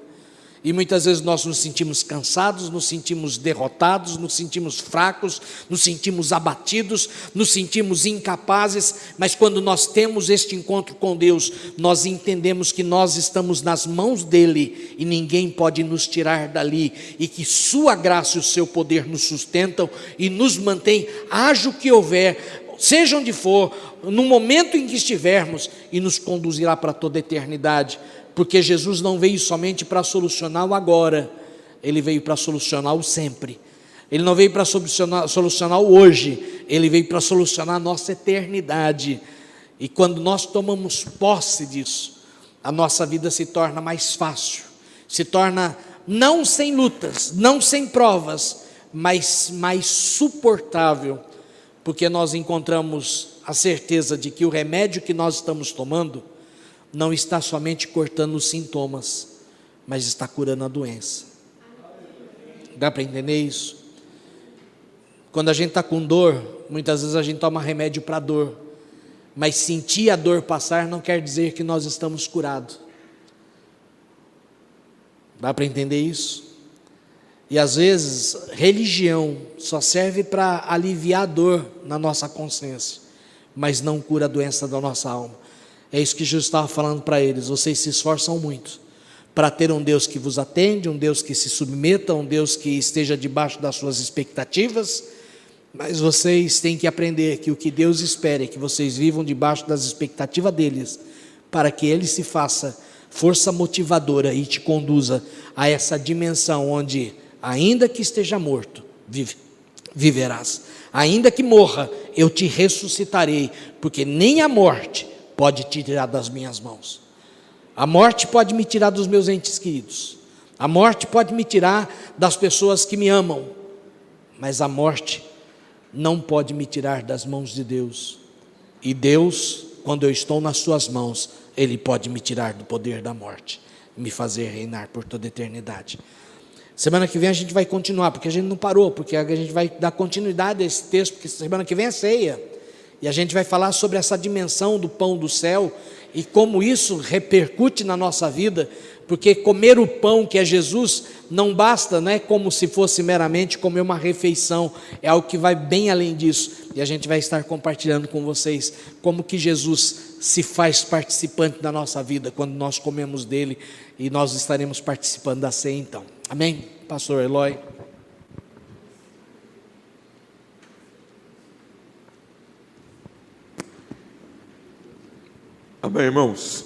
E muitas vezes nós nos sentimos cansados, nos sentimos derrotados, nos sentimos fracos, nos sentimos abatidos, nos sentimos incapazes, mas quando nós temos este encontro com Deus, nós entendemos que nós estamos nas mãos dele e ninguém pode nos tirar dali, e que sua graça e o seu poder nos sustentam e nos mantém, haja o que houver, seja onde for, no momento em que estivermos, e nos conduzirá para toda a eternidade. Porque Jesus não veio somente para solucionar o agora, Ele veio para solucionar o sempre. Ele não veio para solucionar o hoje, Ele veio para solucionar a nossa eternidade. E quando nós tomamos posse disso, a nossa vida se torna mais fácil, se torna não sem lutas, não sem provas, mas mais suportável, porque nós encontramos a certeza de que o remédio que nós estamos tomando não está somente cortando os sintomas, mas está curando a doença. Dá para entender isso? Quando a gente está com dor, muitas vezes a gente toma remédio para a dor, mas sentir a dor passar não quer dizer que nós estamos curados. Dá para entender isso? E às vezes, religião só serve para aliviar a dor na nossa consciência, mas não cura a doença da nossa alma. É isso que Jesus estava falando para eles: vocês se esforçam muito para ter um Deus que vos atende, um Deus que se submeta, um Deus que esteja debaixo das suas expectativas, mas vocês têm que aprender que o que Deus espera é que vocês vivam debaixo das expectativas deles, para que Ele se faça força motivadora e te conduza a essa dimensão onde, ainda que esteja morto, viverás. Ainda que morra, eu te ressuscitarei, porque nem a morte pode te tirar das minhas mãos. A morte pode me tirar dos meus entes queridos. A morte pode me tirar das pessoas que me amam. Mas a morte não pode me tirar das mãos de Deus. E Deus, quando eu estou nas suas mãos, Ele pode me tirar do poder da morte, me fazer reinar por toda a eternidade. Semana que vem a gente vai continuar, porque a gente não parou, porque a gente vai dar continuidade a esse texto, porque semana que vem é ceia. E a gente vai falar sobre essa dimensão do pão do céu e como isso repercute na nossa vida, porque comer o pão que é Jesus não basta, não é como se fosse meramente comer uma refeição, é algo que vai bem além disso. E a gente vai estar compartilhando com vocês como que Jesus se faz participante da nossa vida quando nós comemos dele, e nós estaremos participando da ceia então. Amém? Pastor Eloy. Amém, irmãos.